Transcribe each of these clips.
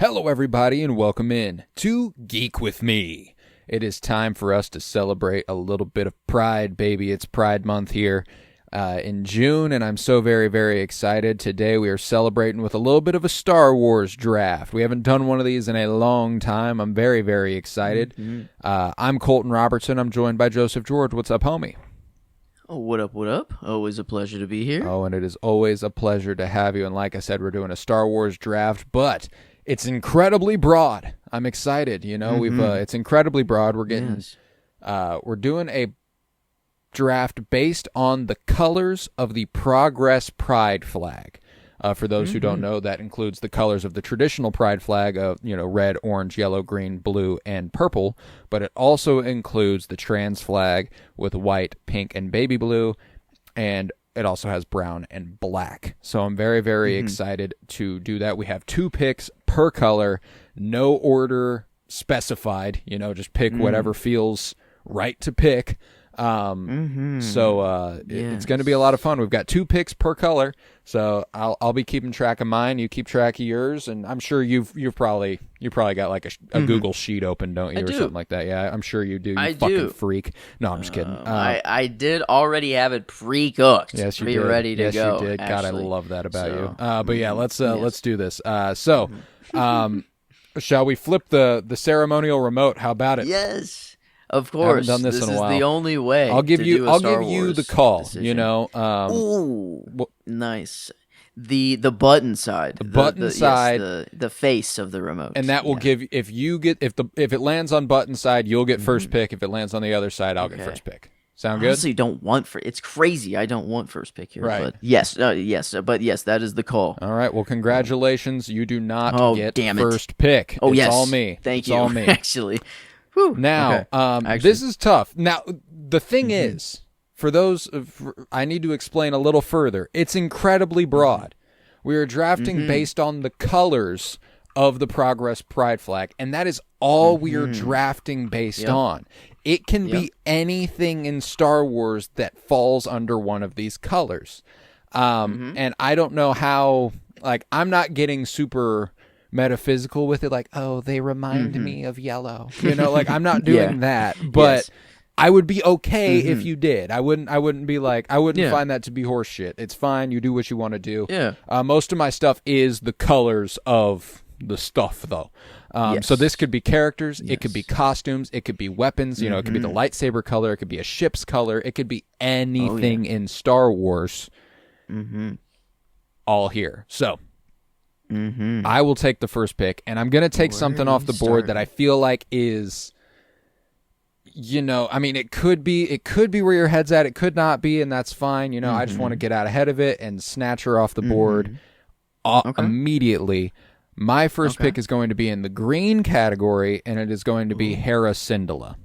Hello, everybody, and welcome in to Geek with Me. It is time for us to celebrate a little bit of Pride, baby. It's Pride Month here in June, and I'm so very, very excited. Today we are celebrating with a little bit of a Star Wars draft. We haven't done one of these in a long time. I'm very, very excited. I'm Colton Robertson. I'm joined by Joseph George. What's up, homie? Oh, what up, what up? Always a pleasure to be here. Oh, and it is always a pleasure to have you. And like I said, we're doing a Star Wars draft, but it's incredibly broad. I'm excited. You know, it's incredibly broad. We're getting, we're doing a draft based on the colors of the Progress Pride flag. For those who don't know, that includes the colors of the traditional Pride flag of, red, orange, yellow, green, blue, and purple. But it also includes the trans flag with white, pink, and baby blue, and it also has brown and black. So I'm very, very excited to do that. We have 2 picks per color, no order specified. Just pick whatever feels right to pick. It's going to be a lot of fun. We've got 2 picks per color, so I'll be keeping track of mine. You keep track of yours, and I'm sure you've probably got like a Google sheet open, don't you, something like that? Yeah, I'm sure you do. You fucking freak. No, I'm just kidding. I did already have it pre-cooked. Yes, you did. Ready to go. Yes, you did. Actually. God, I love that about you. But yeah, let's do this. Shall we flip the ceremonial remote? How about it? Yes. Of course, haven't done this in a while. Is the only way. I'll give you the call. Decision. Ooh, nice. The button side. The button side. Yes, the face of the remote. And that will give if it lands on button side, you'll get first pick. If it lands on the other side, I'll get first pick. Sound good? Honestly, don't want it's crazy. I don't want first pick here. Right. But yes, that is the call. All right. Well, congratulations. You do not get first pick. Oh, it's all me. Thank it's you. All me. Actually. Whew. Now, this is tough. Now, the thing is, for those, I need to explain a little further. It's incredibly broad. We are drafting based on the colors of the Progress Pride flag, and that is all we are drafting based on. It can be anything in Star Wars that falls under one of these colors. And I don't know how, I'm not getting super metaphysical with it, they remind me of yellow. I'm not doing that, but I would be okay if you did. I wouldn't be I wouldn't find that to be horse shit. It's fine. You do what you want to do. Yeah. Most of my stuff is the colors of the stuff, though. So this could be characters. It could be costumes. It could be weapons. It could be the lightsaber color. It could be a ship's color. It could be anything in Star Wars. All here. So I will take the first pick, and I'm going to take something off the board that I feel like is, it could be where your head's at. It could not be, and that's fine. I just want to get out ahead of it and snatch her off the board immediately. My first pick is going to be in the green category, and it is going to be Hera Syndulla.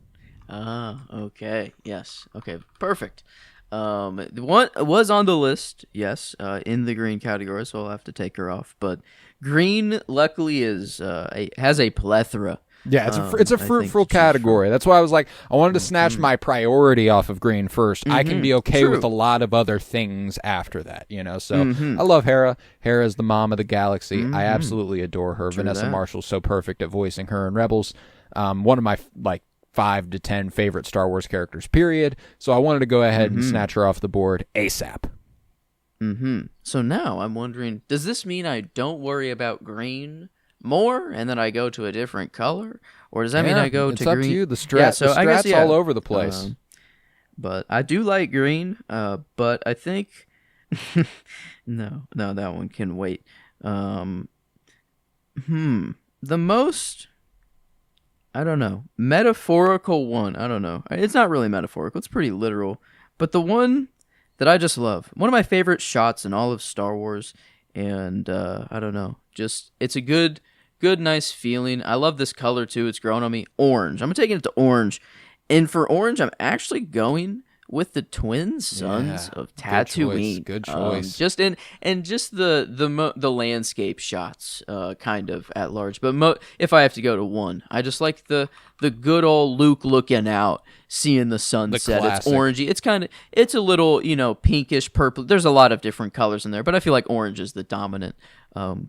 Okay. Yes. Okay. Perfect. The one was on the list, yes, in the green category, so I'll have to take her off. But green, luckily, has a plethora. Yeah, it's a fruitful category. That's why I was I wanted to snatch my priority off of green first. I can be okay with a lot of other things after that, So I love Hera. Hera is the mom of the galaxy. I absolutely adore her. Vanessa Marshall's so perfect at voicing her in Rebels. One of my 5 to 10 favorite Star Wars characters, period. So I wanted to go ahead and snatch her off the board ASAP. So now I'm wondering, does this mean I don't worry about green more and then I go to a different color? Or does that mean I go to green? It's up to you. The strat's all over the place. But I do like green, but I think... no, that one can wait. The most... I don't know. Metaphorical one. I don't know. It's not really metaphorical. It's pretty literal. But the one that I just love. One of my favorite shots in all of Star Wars. And I don't know. Just, it's a good, nice feeling. I love this color too. It's grown on me. Orange. I'm taking it to orange. And for orange, I'm actually going with the twin sons of Good Tatooine. Good choice. Just the landscape shots, kind of at large. But if I have to go to one, I just like the good old Luke looking out, seeing the sunset. It's orangey. It's a little, pinkish purple. There's a lot of different colors in there, but I feel like orange is the dominant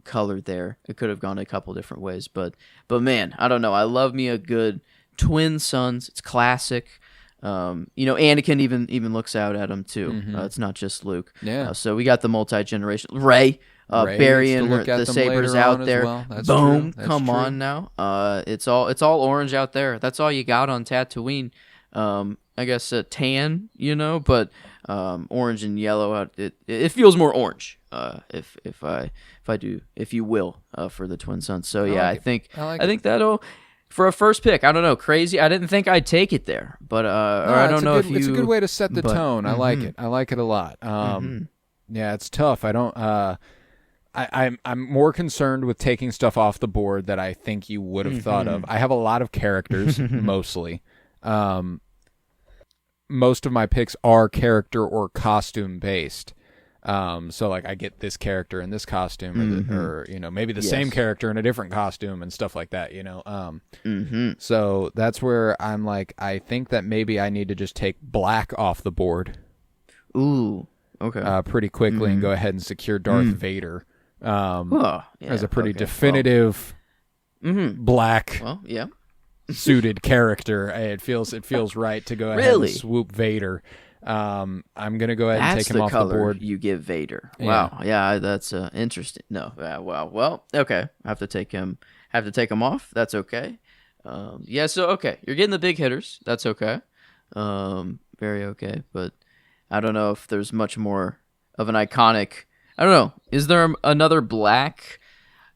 color there. It could have gone a couple different ways, but man, I don't know. I love me a good twin sons. It's classic. Anakin even looks out at him too. Mm-hmm. It's not just Luke. Yeah. So we got the multi-generation Ray burying the sabers out there. Well. Boom! That's Come true. on now. It's all orange out there. That's all you got on Tatooine. I guess a tan, but orange and yellow out. It feels more orange. If you will, for the twin sons. So yeah, I think that'll. For a first pick, I don't know, crazy. I didn't think I'd take it there, but I don't know if you. It's a good way to set the tone. Mm-hmm. I like it. I like it a lot. Yeah, it's tough. I don't. I'm more concerned with taking stuff off the board that I think you would have thought of. I have a lot of characters, mostly. Most of my picks are character or costume based. So like I get this character in this costume, or maybe the same character in a different costume and stuff like that. So that's where I'm like, I think that maybe I need to just take black off the board. Ooh, okay. Pretty quickly and go ahead and secure Darth Vader. As a pretty definitive black. Well, yeah. Suited character. It feels right to go ahead and swoop Vader. I'm gonna go ahead and take him off the board. You give Vader. Wow, yeah, that's interesting. No, well, okay. I have to take him off. That's okay. So okay, you're getting the big hitters. That's okay. Very okay. But I don't know if there's much more of an iconic. I don't know. Is there another black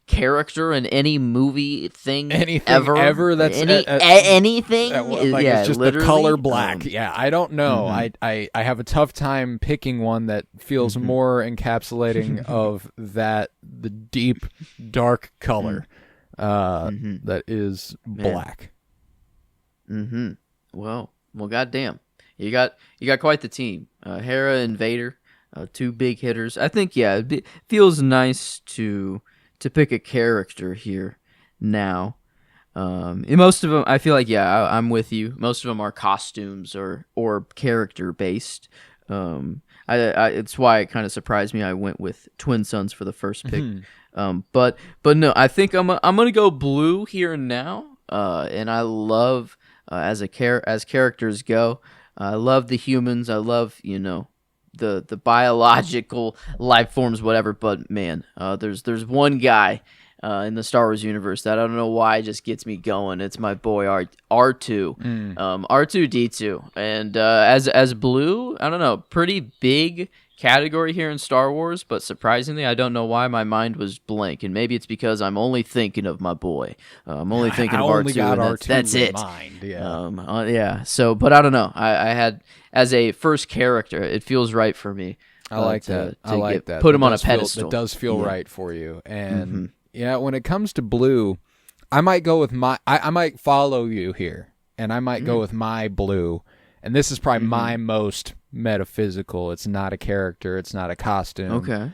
character in any movie thing ever that's anything it's just literally? The color black. I don't know. I have a tough time picking one that feels more encapsulating of the deep dark color that is black. Well goddamn, you got quite the team. Hera and Vader, two big hitters. I think it feels nice to pick a character here now. And most of them, I feel like, I'm with you. Most of them are costumes or character based. It's why it kind of surprised me. I went with Twin Sons for the first pick. But no, I think I'm gonna go blue here now. And I love as characters go. I love the humans. I love the biological life forms, whatever. But man, there's one guy in the Star Wars universe that I don't know why just gets me going. It's my boy R2, R2D2, and as blue, I don't know, pretty big category here in Star Wars, but surprisingly, I don't know why my mind was blank, and maybe it's because I'm only thinking of my boy. I'm only thinking of R2, got and R2 that's in it. Mind. So, but I don't know. I had as a first character, it feels right for me. I like that. That. Put him on a pedestal. That does feel right for you. And when it comes to blue, I might go with I might follow you here, and I might go with my blue. And this is probably my most metaphysical. It's not a character. It's not a costume. Okay.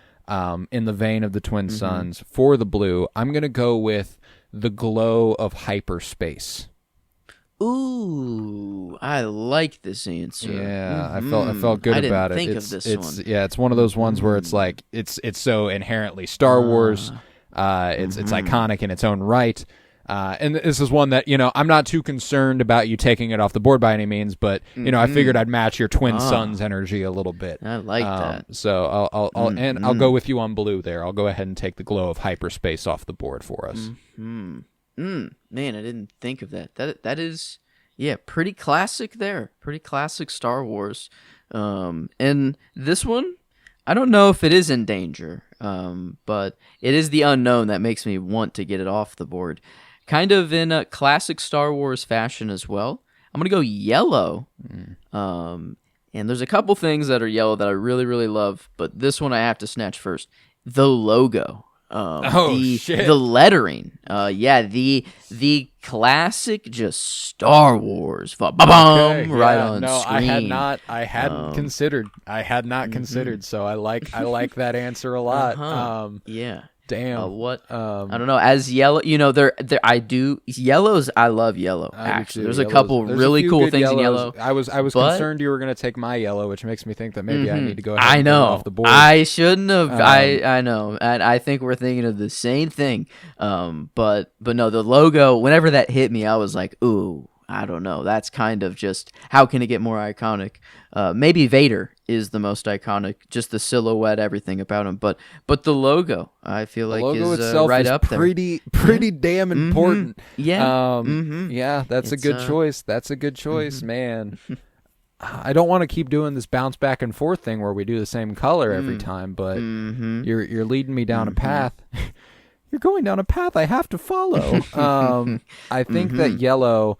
In the vein of the Twin Sons, for the blue, I'm going to go with the glow of hyperspace. Ooh, I like this answer. Yeah, I felt good about it. I didn't think of this one. Yeah, it's one of those ones where it's like it's so inherently Star Wars. It's iconic in its own right. And this is one that, I'm not too concerned about you taking it off the board by any means, but, I figured I'd match your Twin Sons energy a little bit. I like that. So I'll go with you on blue there. I'll go ahead and take the glow of hyperspace off the board for us. Man, I didn't think of that. That is, pretty classic there. Pretty classic Star Wars. And this one, I don't know if it is in danger, but it is the unknown that makes me want to get it off the board. Kind of in a classic Star Wars fashion as well. I'm going to go yellow. And there's a couple things that are yellow that I really, really love, but this one I have to snatch first. The logo. Shit. The lettering. The classic just Star Wars. Okay, Right yeah, on no, screen. I hadn't considered. I had not considered. So I like that answer a lot. Yeah. Damn. What? I don't know. As yellow, yellows. I love yellow. I do Actually, too. there's a Yellows- couple there's a really few cool good things in yellows. yellow. I was but- concerned you were going to take my yellow, which makes me think that maybe I need to go ahead I and know. get it off the board. I shouldn't have. I know, and I think we're thinking of the same thing. But no, the logo. Whenever that hit me, I was like, ooh. I don't know. That's kind of just how can it get more iconic? Maybe Vader is the most iconic, just the silhouette, everything about him. But the logo, I feel the like logo is itself right is up there. pretty damn important. Yeah. Yeah, that's It's, a good choice. That's a good choice, man. I don't want to keep doing this bounce back and forth thing where we do the same color every time, but you're leading me down a path. You're going down a path I have to follow. I think that yellow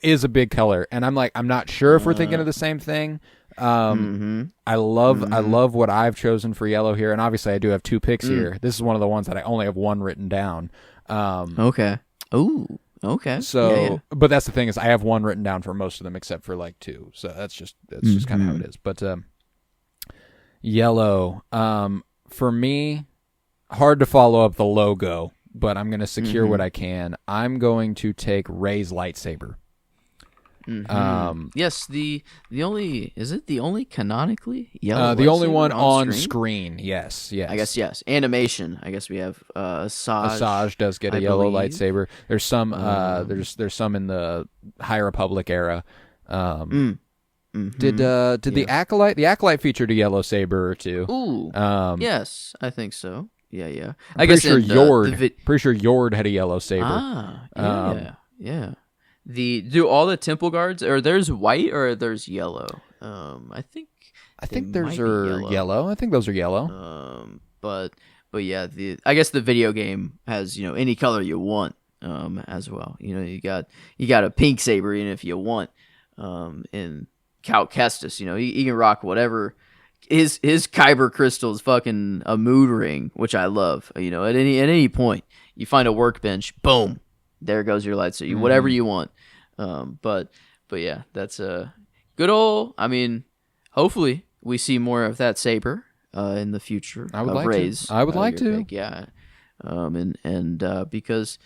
is a big color, and I'm not sure if we're thinking of the same thing. I love what I've chosen for yellow here, and obviously I do have two picks here. This is one of the ones that I only have one written down. Okay. Ooh. Okay. So, yeah. But that's the thing is I have one written down for most of them except for like two. So that's just kind of how it is. But yellow, for me. Hard to follow up the logo, but I'm going to secure what I can. I'm going to take Rey's lightsaber. Yes, the only canonically yellow? The only one on screen? screen. Yes. I guess yes. Animation. I guess we have Asajj. Asajj does get a yellow lightsaber. There's some. There's some in the High Republic era. Did the acolyte? The acolyte featured a yellow saber or two. Ooh. Yes, I think so. Yeah. I guess Yord. Pretty sure Yord had a yellow saber. Yeah. Do all the temple guards or there's white or there's yellow? I think those are yellow. I think those are yellow. But yeah, I guess the video game has any color you want as well. You got a pink saber even if you want. In Count Kestis, he can rock whatever. His kyber crystal is fucking a mood ring, which I love. At any point, you find a workbench, boom, there goes your light. So whatever you want. But yeah, that's a good old. I mean, hopefully we see more of that saber in the future. I would like Rey's, to. I would like to. Pick. Yeah. And because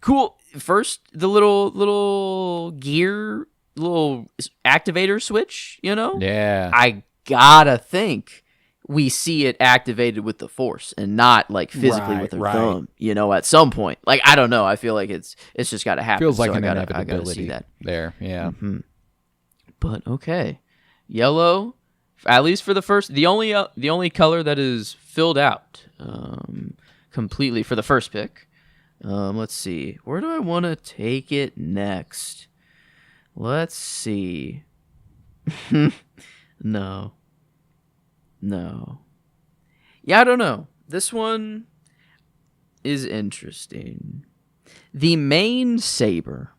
cool. First, the little gear, little activator switch. Yeah. I gotta think we see it activated with the Force and not like physically with her thumb. At some point. Like I don't know. I feel like it's just gotta happen. Feels like so an I inevitability gotta see that there. Yeah. But okay, yellow. At least for the first, the only color that is filled out completely for the first pick. Let's see. Where do I want to take it next? Let's see. No. Yeah, I don't know. This one is interesting. The main saber,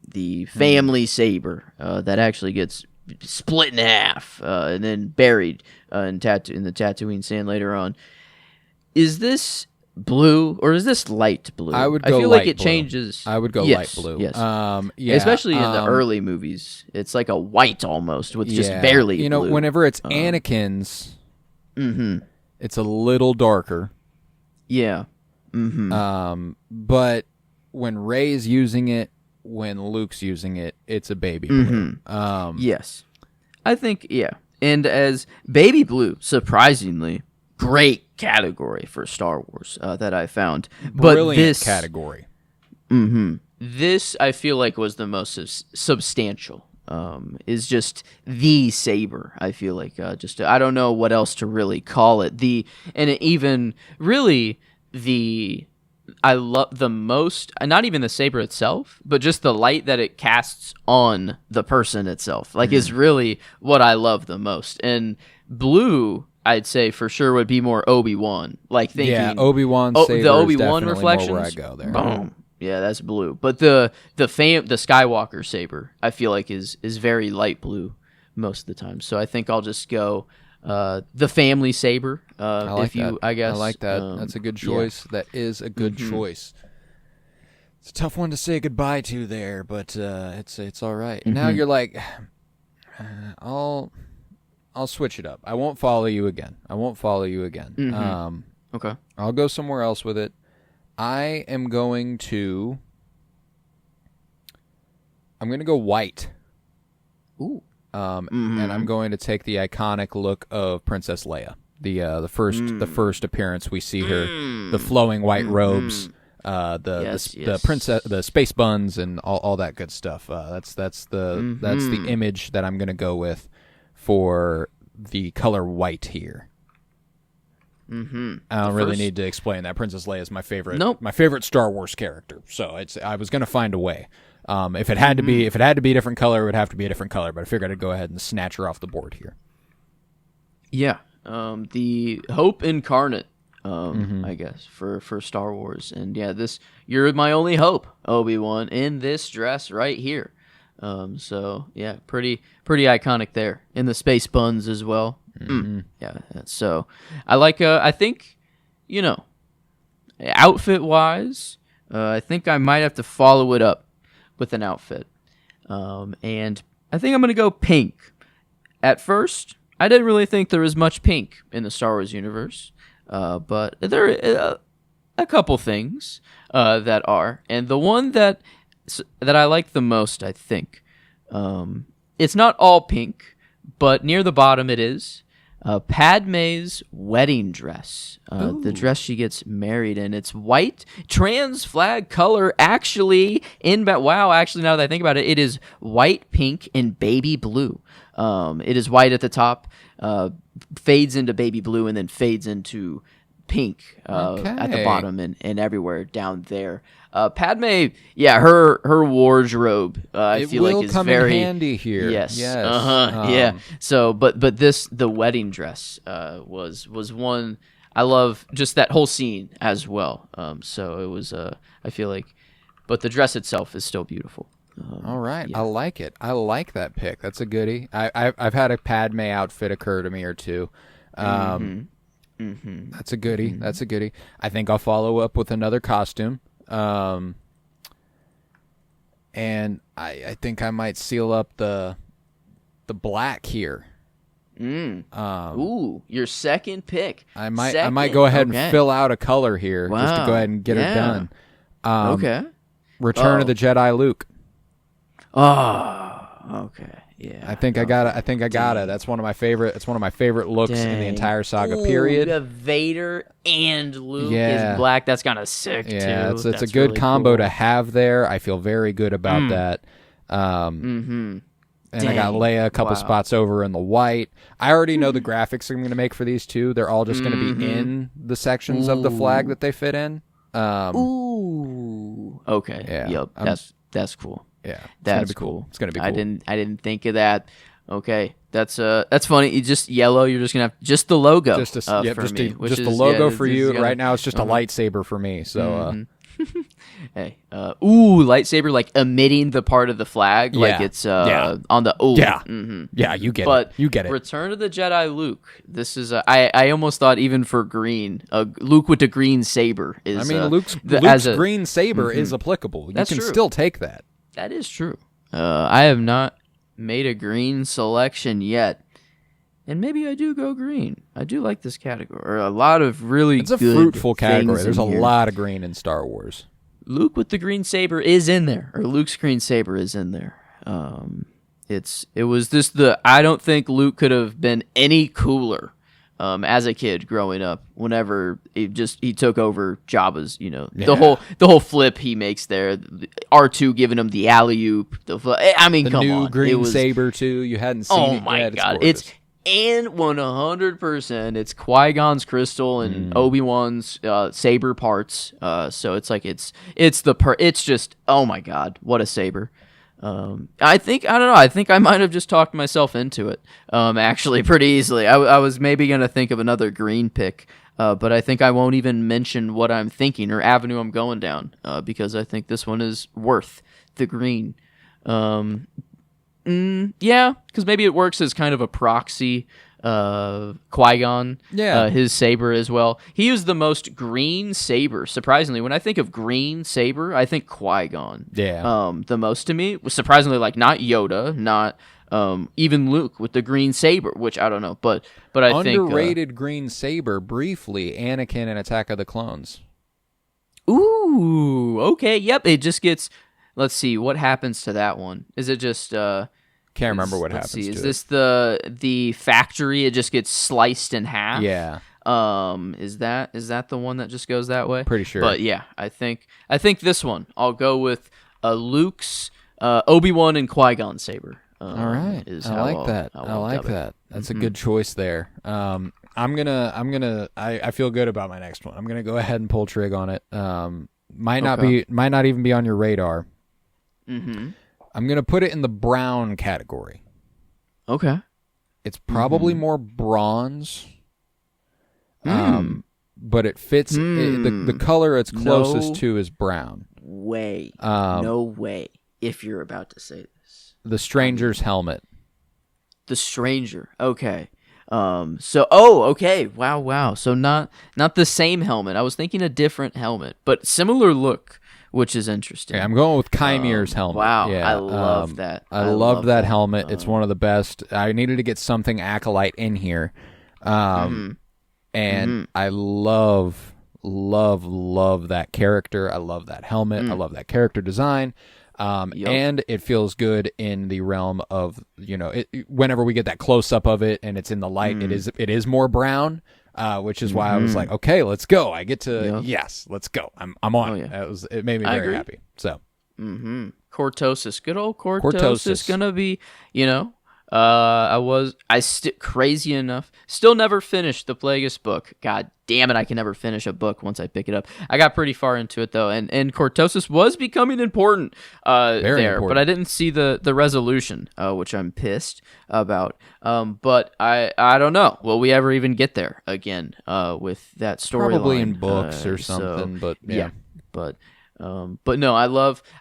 the family saber, that actually gets split in half and then buried in the Tatooine sand later on. Is this blue or is this light blue? I feel like it changes. I would go light blue. Yes. Yeah. Especially in the early movies, it's like a white almost with just barely blue. Whenever it's Anakin's, it's a little darker. Yeah. But when Rey's using it, when Luke's using it, it's a baby blue. Yes. I think, yeah. And as baby blue, surprisingly, great category for Star Wars that I found. Brilliant but this category. This, I feel like, was the most substantial. Is just the saber. I feel like I don't know what else to really call it. I love the most, not even the saber itself, but just the light that it casts on the person itself. Like is really what I love the most. And blue, I'd say for sure would be more Obi-Wan. Like thinking Obi-Wan saber the Obi-Wan is reflections. more where I go there. Boom. Yeah, that's blue. But the Skywalker saber, I feel like is very light blue most of the time. So I think I'll just go the family saber. I like if you, that. I guess I like that. That's a good choice. That is a good choice. It's a tough one to say goodbye to there, but it's all right. And now you're like, I'll switch it up. I won't follow you again. Okay. I'll go somewhere else with it. I'm going to go white. Ooh. And I'm going to take the iconic look of Princess Leia. The first appearance we see her, the flowing white robes, the princess, the space buns, and all that good stuff. That's the image that I'm going to go with for the color white here. I don't really need to explain that. Princess Leia is my favorite. Nope. My favorite Star Wars character. So I was going to find a way. If it had to be a different color, it would have to be a different color. But I figured I'd go ahead and snatch her off the board here. Yeah. The Hope Incarnate, I guess, for Star Wars. And yeah, you're my only hope, Obi-Wan, in this dress right here. So yeah, pretty iconic there. In the space buns as well. Yeah. So I like, I think, outfit wise, I think I might have to follow it up with an outfit. And I think I'm going to go pink. At first, I didn't really think there was much pink in the Star Wars universe, but there are a couple things that are. And the one that I like the most, I think, it's not all pink, but near the bottom it is. Padme's wedding dress, the dress she gets married in. It's white, trans flag color. Actually, actually, now that I think about it, it is white, pink, and baby blue. It is white at the top, fades into baby blue, and then fades into pink at the bottom and everywhere down there. Padme, yeah, her wardrobe, I feel like is very in handy here. Yes. Yeah. So, but the wedding dress was one I love. Just that whole scene as well. So it was I feel like, but the dress itself is still beautiful. All right, yeah. I like it. I like that pick. That's a goodie. I've had a Padme outfit occur to me or two. That's a goodie. That's a goodie. I think I'll follow up with another costume. And I think I might seal up the black here. Ooh, your second pick. I might go ahead and fill out a color here just to go ahead and get her done. Okay. Return of the Jedi Luke. Oh, okay. Yeah. I think I got it. That's one of my favorite. It's one of my favorite looks in the entire saga. Period. The Vader and Luke is black. That's kind of sick too. Yeah, it's a good really combo to have there. I feel very good about that. And I got Leia a couple spots over in the white. I already know the graphics I'm going to make for these two. They're all just going to be in the sections of the flag that they fit in. Okay. Yeah. Yep. That's cool. Yeah, that's cool. It's gonna be cool. I didn't think of that. Okay, that's funny. You just yellow. You're just gonna have just the logo. Just the logo for you. Right now, it's just a lightsaber for me. So, hey, lightsaber like emitting the part of the flag, like it's on the yeah, you get it. You get it. Return of the Jedi Luke. This is I almost thought even for green, Luke with the green saber is. I mean, Luke's green saber is applicable. You can still take that. That is true. I have not made a green selection yet. And maybe I do go green. I do like this category. Or a lot of really It's a fruitful category. There's a lot of green in Star Wars. Luke with the green saber is in there. Or Luke's green saber is in there. It was just I don't think Luke could have been any cooler as a kid growing up, whenever he took over Jabba's, the whole flip he makes there, R2 giving him the alley-oop, I mean, come on. The new green saber, too, you hadn't seen it yet. Oh, my God. And 100%, it's Qui-Gon's crystal and Obi-Wan's saber parts, so it's like, it's just, oh my God, what a saber. I think I might have just talked myself into it, actually, pretty easily. I was maybe going to think of another green pick, but I think I won't even mention what I'm thinking or avenue I'm going down, because I think this one is worth the green. Yeah, because maybe it works as kind of a proxy Qui-Gon, Yeah. his saber as well. He used the most green saber. Surprisingly, when I think of green saber, I think Qui-Gon. Yeah. The most to me was surprisingly like not Yoda, not even Luke with the green saber, which I don't know, but I think underrated green saber briefly. Anakin in Attack of the Clones. Ooh, okay, yep. It just gets. Let's see what happens to that one. Is it just? Can't remember what happens. See, to is it. this the factory? It just gets sliced in half. Yeah. Is that the one that just goes that way? Pretty sure. But yeah, I think this one. I'll go with Luke's Obi-Wan and Qui-Gon saber. All right. I like that. I like that. That's a good choice there. I feel good about my next one. I'm gonna go ahead and pull trig on it. Might not even be on your radar. Mm-hmm. I'm gonna put it in the brown category. Okay. It's probably more bronze. But it fits. The color it's closest to is brown. No way. If you're about to say this, the stranger's helmet. The stranger. Okay. Okay. Wow. So not the same helmet. I was thinking a different helmet, but similar look, which is interesting. Yeah, I'm going with Chimere's helmet. Wow. Yeah, I love that. I love that helmet. It's one of the best. I needed to get something Acolyte in here. And I love that character. I love that helmet. I love that character design. And it feels good in the realm of, whenever we get that close up of it and it's in the light, it is more brown, which is why I was like, okay, let's go. I get to, yes, let's go. I'm on. It made me very happy. So, Cortosis, good old Cortosis, gonna be, crazy enough, still never finished the Plagueis book. God damn it, I can never finish a book once I pick it up. I got pretty far into it though, and Cortosis was becoming important important. But I didn't see the resolution, which I'm pissed about. But I don't know. Will we ever even get there again with that storyline? Probably in books or something, but yeah. But no,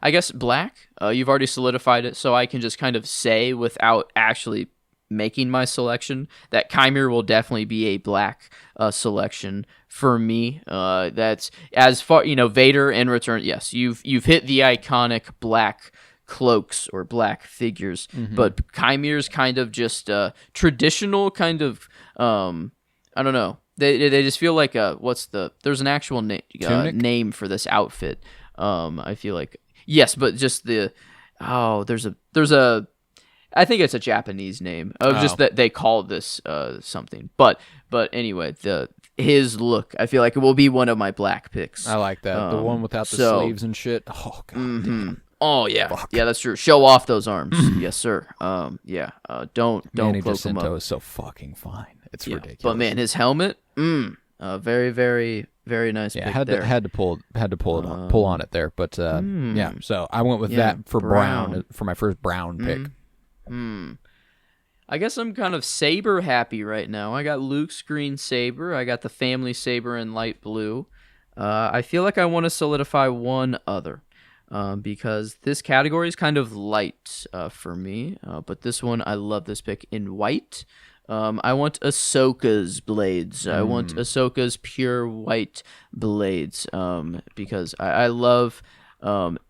I guess black, you've already solidified it, so I can just kind of say without actually making my selection that Chimera will definitely be a black selection for me. That's as far, Vader and Return, yes, you've hit the iconic black cloaks or black figures, but Chimera's kind of just traditional kind of, I don't know. They just feel like there's an actual name for this outfit. I feel like yes, but just there's a I think it's a Japanese name of just that they call this something. But anyway, his look, I feel like it will be one of my black picks. I like that. The one without the sleeves and shit. Oh god. Damn. Oh yeah. Fuck. Yeah, that's true. Show off those arms. Yes, sir. Don't Manny cloak him Jacinto up. is so fucking fine. It's ridiculous. But man, his helmet, very, very, very nice. Yeah, pick had to pull on it there, but yeah. So I went with that for brown for my first brown pick. I guess I'm kind of saber happy right now. I got Luke's green saber. I got the family saber in light blue. I feel like I want to solidify one other because this category is kind of light for me. But this one, I love this pick in white. I want Ahsoka's blades. I want Ahsoka's pure white blades because I love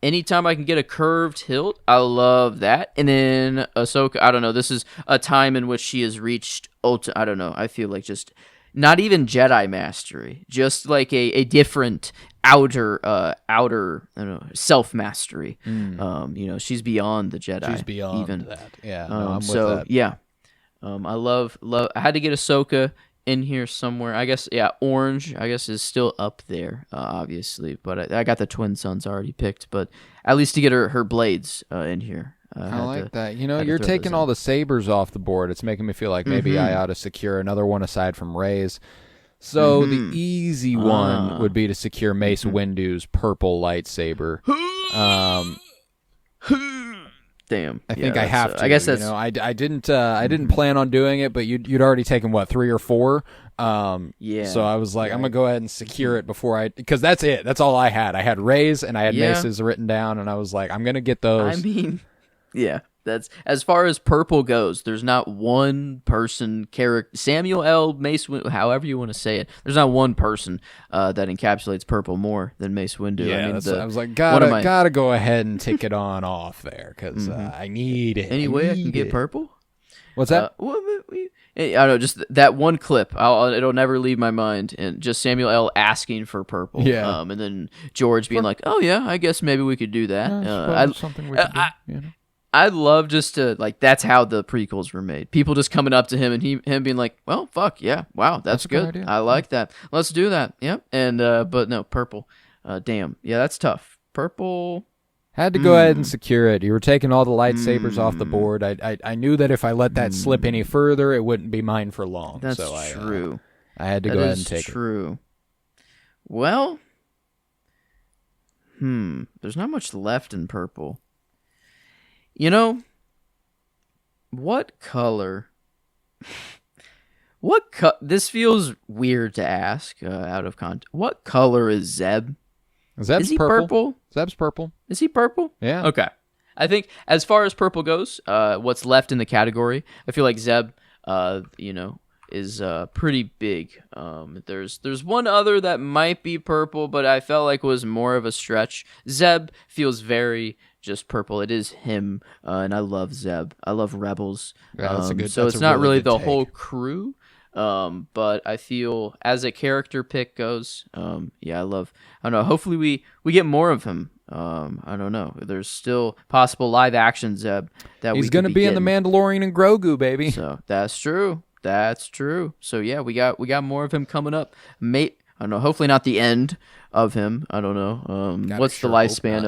anytime I can get a curved hilt, I love that. And then Ahsoka, I don't know, this is a time in which she has reached I don't know, I feel like just not even Jedi mastery, just like a different outer I don't know, self-mastery. She's beyond the Jedi. She's beyond even that. Yeah, no, I'm with that. Yeah. I love. I had to get Ahsoka in here somewhere. I guess, orange, I guess, is still up there, obviously. But I got the Twin Sons already picked. But at least to get her blades in here. I like that. You're taking all the sabers off the board. It's making me feel like maybe I ought to secure another one aside from Rey's. So the easy one would be to secure Mace Windu's purple lightsaber. Damn. I think I have to. I guess that's. I didn't plan on doing it, but you'd already taken what, 3 or 4. Yeah. So I was like, I'm gonna go ahead and secure it because that's it. That's all I had. I had Rey's and I had Mace's written down, and I was like, I'm gonna get those. I mean, yeah. That's as far as purple goes. There's not one person character. Samuel L. Mace Windu, however you want to say it. There's not one person that encapsulates purple more than Mace Windu. Yeah, I mean, I was like, gotta go ahead and tick it on off there because I need it. Any way I can get purple? What's that? I don't know, just that one clip. It'll never leave my mind. And just Samuel L. asking for purple. Yeah. And then George being like, "Oh yeah, I guess maybe we could do that." Something we could do. You know? I'd love just to that's how the prequels were made. People just coming up to him and him being like, "Well, fuck yeah, wow, that's good. idea. I like that. Let's do that." Yep. And but no, purple. Damn, yeah, that's tough. Purple. Had to go ahead and secure it. You were taking all the lightsabers off the board. I knew that if I let that slip any further, it wouldn't be mine for long. That's so true. I had to go ahead and take it. True. Well, there's not much left in purple. You know, what color? This feels weird to ask out of context. What color is Zeb? Zeb's is he purple? Zeb's purple. Is he purple? Yeah. Okay. I think as far as purple goes, what's left in the category, I feel like Zeb, is pretty big. There's one other that might be purple, but I felt like was more of a stretch. Zeb feels very just purple. It is him, and I love Zeb. I love Rebels. Yeah, that's a good. So that's it's a not really really good the take. whole crew. But I feel as a character pick goes, I don't know. Hopefully we get more of him. I don't know. There's still possible live action Zeb that he's going to be in the Mandalorian and Grogu, baby. So that's true. That's true. So yeah, we got more of him coming up. I don't know. Hopefully not the end of him. I don't know. What's the lifespan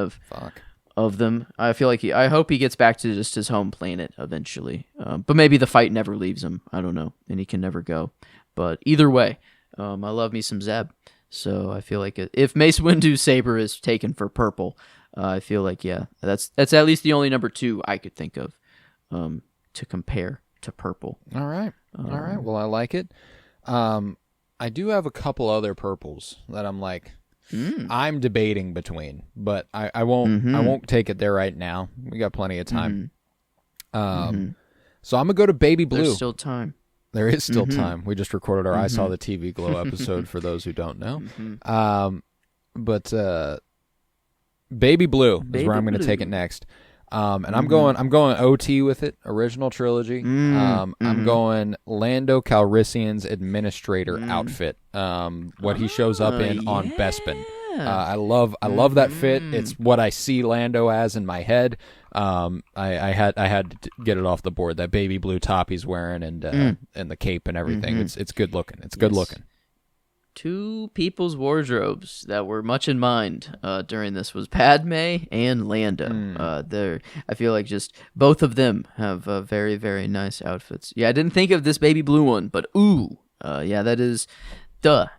of them? I feel like I hope he gets back to just his home planet eventually. But maybe the fight never leaves him. I don't know, and he can never go. But either way, I love me some Zeb. So I feel like if Mace Windu's saber is taken for purple, I feel like that's at least the only number 2 I could think of to compare to purple. All right. Well, I like it. I do have a couple other purples that I'm like. I'm debating between, but I won't take it there right now. We got plenty of time. So I'm gonna go to baby blue. There's still time. There is still time. We just recorded our I Saw the TV Glow episode for those who don't know. But baby blue is where I'm gonna take it next. And I'm going OT with it, original trilogy. I'm going Lando Calrissian's administrator outfit. What he shows up in on Bespin. I love that fit. It's what I see Lando as in my head. I had to get it off the board. That baby blue top he's wearing and the cape and everything. It's good looking. It's good looking. 2 people's wardrobes that were much in mind during this was Padme and Lando. I feel like just both of them have very, very nice outfits. Yeah, I didn't think of this baby blue one, but that is the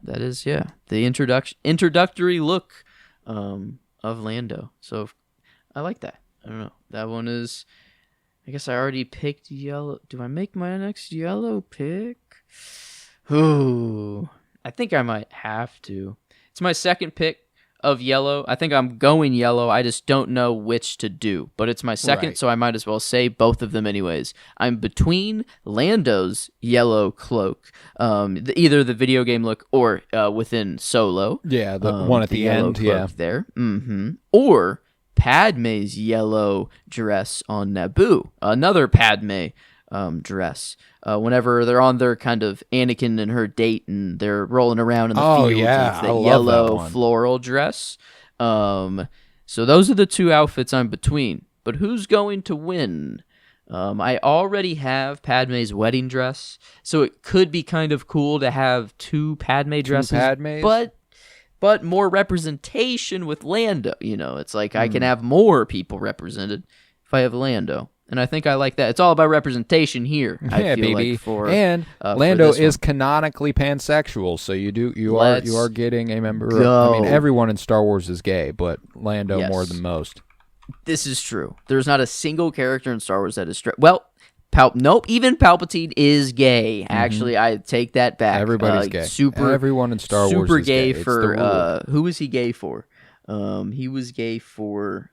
introductory look of Lando. So I like that. I don't know. That one is, I guess I already picked yellow. Do I make my next yellow pick? Ooh. I think I might have to. It's my second pick of yellow. I think I'm going yellow. I just don't know which to do. But it's my second, so I might as well say both of them anyways. I'm between Lando's yellow cloak, either the video game look or within Solo. Yeah, the one at the end. Yeah, there. Or Padme's yellow dress on Naboo. Another Padme dress. Whenever they're on their kind of Anakin and her date and they're rolling around in the fields, it's the yellow floral dress. So those are the 2 outfits I'm between. But who's going to win? I already have Padme's wedding dress, so it could be kind of cool to have 2 Padme dresses, but more representation with Lando. You know, it's like I can have more people represented if I have Lando. And I think I like that. It's all about representation here. I feel baby. Like and Lando is canonically pansexual, so you are getting a member. I mean, everyone in Star Wars is gay, but Lando more than most. This is true. There's not a single character in Star Wars that is straight. Well, nope. Even Palpatine is gay. Actually, I take that back. Everybody's gay. Everyone in Star Wars is gay. It's for who was he gay for? He was gay for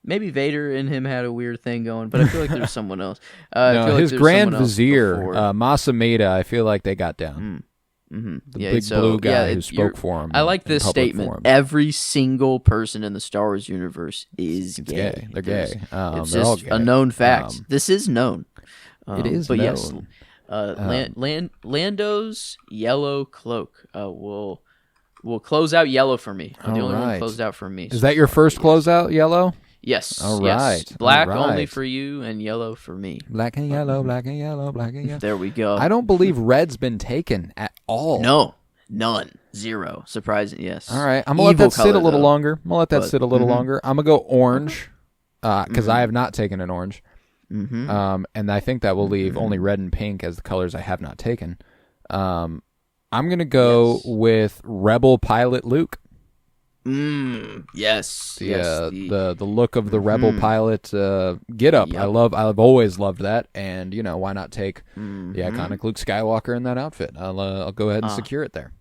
Maybe Vader and him had a weird thing going, but I feel like there's someone else. No, his Grand Vizier, Masameda, I feel like they got down. Mm-hmm. The big blue guy who spoke for him. I like this statement. Forum. Every single person in the Star Wars universe is gay. They're gay. It's they're just gay. a known fact. This is known. It is but known. Yes, Lando's yellow cloak will close out yellow for me. The only one closed out for me. Is that your first closeout, yellow? Yes. All yes. right. Black only for you and yellow for me. Black and yellow, black and yellow, black and yellow. There we go. I don't believe red's been taken at all. No. None. Zero. Surprising, yes. All right. I'm going to let that sit a little longer. I'm going to go orange because I have not taken an orange. Mm-hmm. And I think that will leave only red and pink as the colors I have not taken. I'm going to go with Rebel Pilot Luke. Yes. The look of the Rebel Pilot get up. Yep. I've always loved that, and why not take the iconic Luke Skywalker in that outfit? I'll go ahead and secure it there.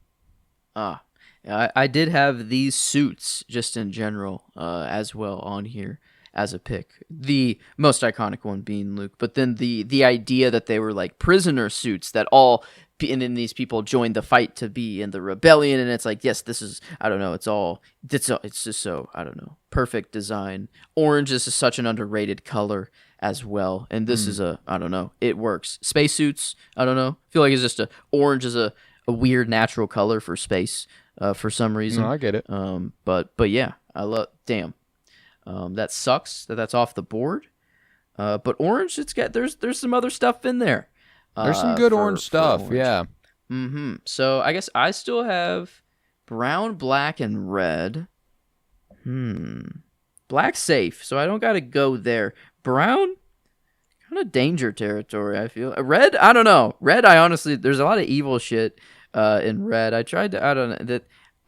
I did have these suits just in general as well on here as a pick. The most iconic one being Luke, but then the idea that they were like prisoner suits that all. And then these people joined the fight to be in the rebellion, and it's like, yes, this is, I don't know, it's just so, I don't know, perfect design. Orange is such an underrated color as well, and this is I don't know, it works. Spacesuits, I don't know, I feel like it's just orange is a weird natural color for space for some reason. No, I get it. But yeah, I love, that sucks that's off the board. But orange, there's some other stuff in there. There's some good orange stuff, yeah. Mm-hmm. So I guess I still have brown, black, and red. Black safe, so I don't got to go there. Brown, kind of danger territory, I feel. Red, I don't know. Red, I honestly, there's a lot of evil shit in red. I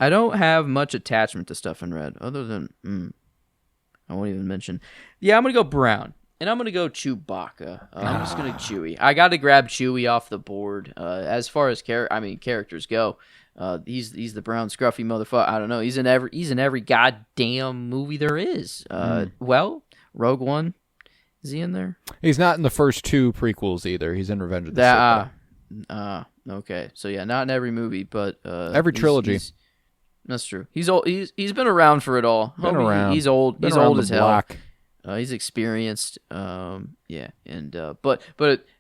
don't have much attachment to stuff in red, other than, I won't even mention. Yeah, I'm going to go brown. And I'm going to go Chewbacca. I'm just going to Chewie. I got to grab Chewie off the board. As far as characters go, he's the brown scruffy motherfucker. I don't know. He's in every goddamn movie there is. Well, Rogue One, is he in there? He's not in the first two prequels either. He's in Revenge of the Sith. Okay. So yeah, not in every movie, but every trilogy. That's true. He's old. He's been around for it all. Around. He's old. Been he's around old the as block. hell. He's experienced, yeah, and but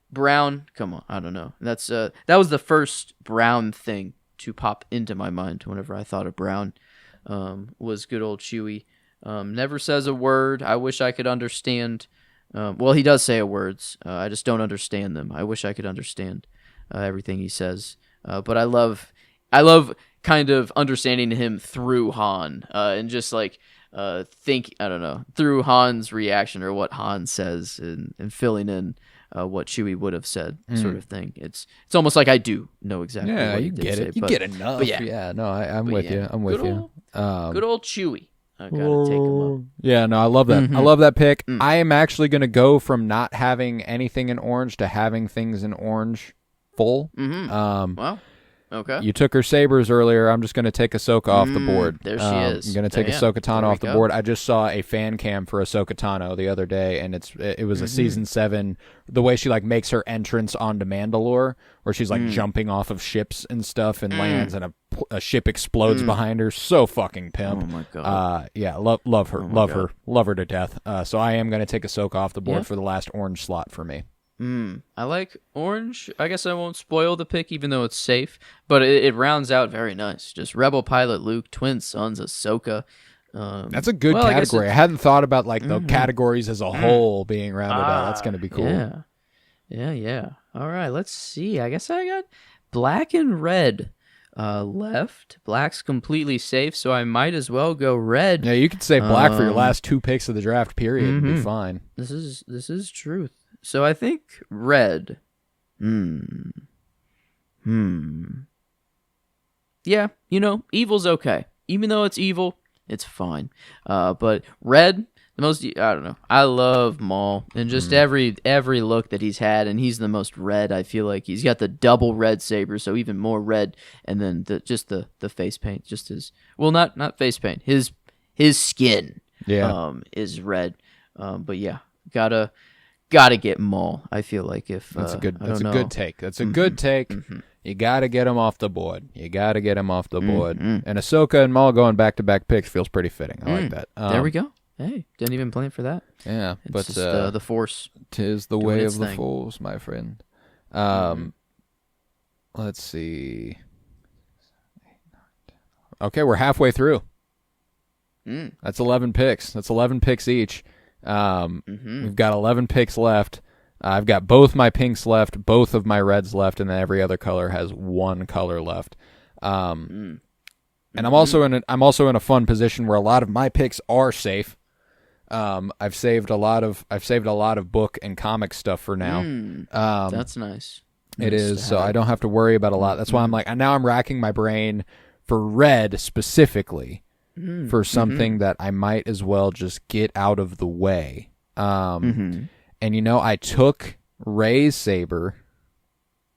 brown. Come on, I don't know. That was the first brown thing to pop into my mind whenever I thought of brown. Was good old Chewie. Never says a word. I wish I could understand. Well, he does say words. I just don't understand them. I wish I could understand everything he says. But I love kind of understanding him through Han, and just like. I don't know, through Han's reaction or what Han says and filling in what Chewie would have said, sort of thing. It's almost like I do know exactly. Yeah, what you get it. You get enough. Yeah, no, I'm with you. I'm with you. Good old Chewie. I gotta take him up. Yeah, no, I love that. I love that pick. I am actually gonna go from not having anything in orange to having things in orange full. Wow. Okay. You took her sabers earlier. I'm just going to take Ahsoka off the board. There she is. I'm going to take Ahsoka Tano off the board. I just saw a fan cam for Ahsoka Tano the other day, and it was a season 7. The way she like makes her entrance onto Mandalore, where she's like jumping off of ships and stuff and lands, and a ship explodes behind her. So fucking pimp. Oh my god. Yeah, love her, love her to death. So I am going to take Ahsoka off the board for the last orange slot for me. I like orange. I guess I won't spoil the pick, even though it's safe, but it rounds out very nice. Just Rebel Pilot Luke, Twin Sons Ahsoka. That's a good category. I hadn't thought about like the categories as a whole being rounded out. That's going to be cool. Yeah. All right, let's see. I guess I got black and red left. Black's completely safe, so I might as well go red. Yeah, you could say black for your last 2 picks of the draft period and be fine. This is truth. So I think red. Yeah, evil's okay. Even though it's evil, it's fine. But red, the most, I don't know. I love Maul and just every look that he's had, and he's the most red. I feel like he's got the double red saber, so even more red. And then the face paint, just his, well, not face paint, his skin. is red. But yeah, gotta get Maul. I feel like if that's a good take. That's a good take. Mm-hmm. You gotta get him off the board. And Ahsoka and Maul going back-to-back picks feels pretty fitting. I like that. There we go. Hey, didn't even plan for that. Yeah, it's but just, the Force. 'Tis the way of the Force, my friend. Let's see. Okay, we're halfway through. That's 11 picks. That's 11 picks each. We've got 11 picks left. I've got both my pinks left, both of my reds left, and then every other color has one color left. And I'm also in a fun position where a lot of my picks are safe. I've saved a lot of book and comic stuff for now. That's nice. It is, so I don't have to worry about a lot. That's why I'm like, now I'm racking my brain for red specifically for something that I might as well just get out of the way. And I took Rey's saber.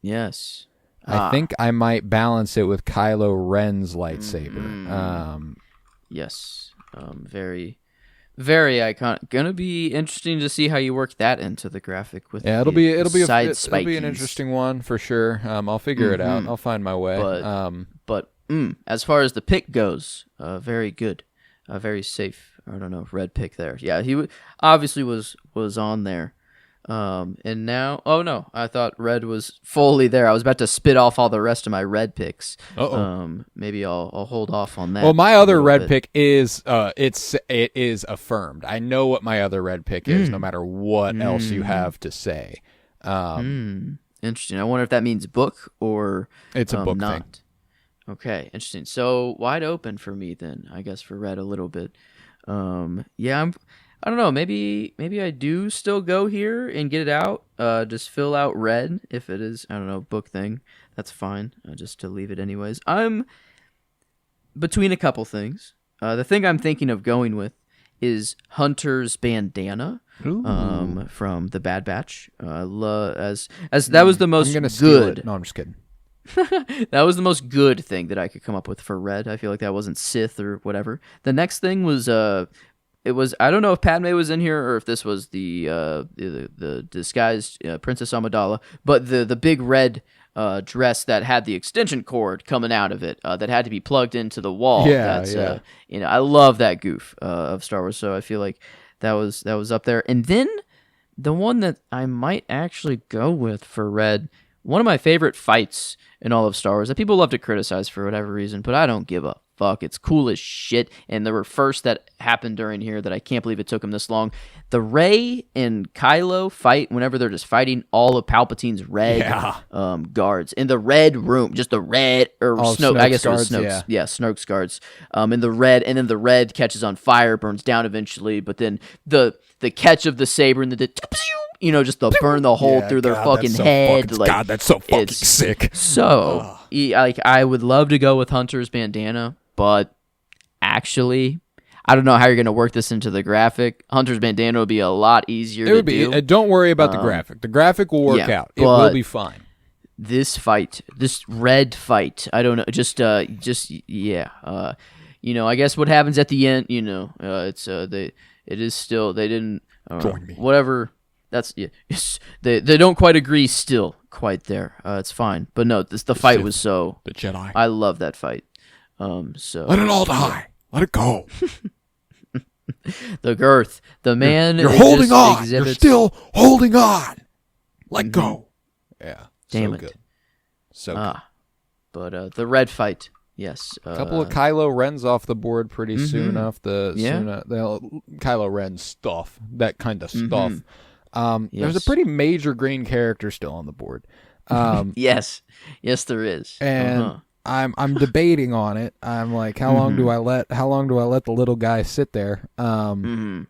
Yes. I think I might balance it with Kylo Ren's lightsaber. Yes. Very, very iconic. Gonna be interesting to see how you work that into the graphic with. Yeah, it'll be an interesting one for sure. I'll figure it out. I'll find my way. But as far as the pick goes, very good, very safe. I don't know, red pick there. Yeah, he obviously was on there. And now, oh no, I thought red was fully there. I was about to spit off all the rest of my red picks. Maybe I'll hold off on that. Well, my other red pick is it is affirmed. I know what my other red pick is, no matter what else you have to say. Interesting. I wonder if that means book or it's a book not. thing. Okay, interesting. So wide open for me then, I guess, for red a little bit. I don't know. Maybe I do still go here and get it out. Just fill out red if it is, I don't know, book thing. That's fine. Just to leave it anyways. I'm between a couple things. The thing I'm thinking of going with is Hunter's bandana from the Bad Batch. As that was the most good. No, I'm just kidding. That was the most good thing that I could come up with for red. I feel like that wasn't Sith or whatever. The next thing was it was, I don't know if Padme was in here or if this was the disguised Princess Amidala, but the big red dress that had the extension cord coming out of it that had to be plugged into the wall. Yeah. I love that goof of Star Wars, so I feel like that was up there. And then the one that I might actually go with for red, one of my favorite fights in all of Star Wars that people love to criticize for whatever reason, but I don't give a fuck. It's cool as shit. And there were first that happened during here that I can't believe it took them this long. The Rey and Kylo fight whenever they're just fighting all of Palpatine's red guards in the red room, just the red or Snoke. I guess it was Snoke's. Yeah, Snoke's guards. In the red, and then the red catches on fire, burns down eventually. But then the catch of the saber and just the burn the hole through their fucking head. God, that's so fucking sick. So, I would love to go with Hunter's bandana, but actually, I don't know how you're going to work this into the graphic. Hunter's bandana would be a lot easier to do. Don't worry about the graphic. The graphic will work out. It will be fine. This red fight, I don't know. I guess what happens at the end, it is still, they didn't, join me. Whatever. That's they don't quite agree still quite there. It's fine, but no, the fight was so the Jedi. I love that fight. So let it all die. Let it go. The girth, the man. You're holding on. You're still holding on. Let go. Yeah. Damn so it. Good. So good. But the red fight. Yes. A couple of Kylo Rens off the board pretty soon off the Kylo Ren stuff. That kind of stuff. There's a pretty major green character still on the board. Yes, there is, and I'm debating on it. I'm like, how long do I let the little guy sit there? Yeah.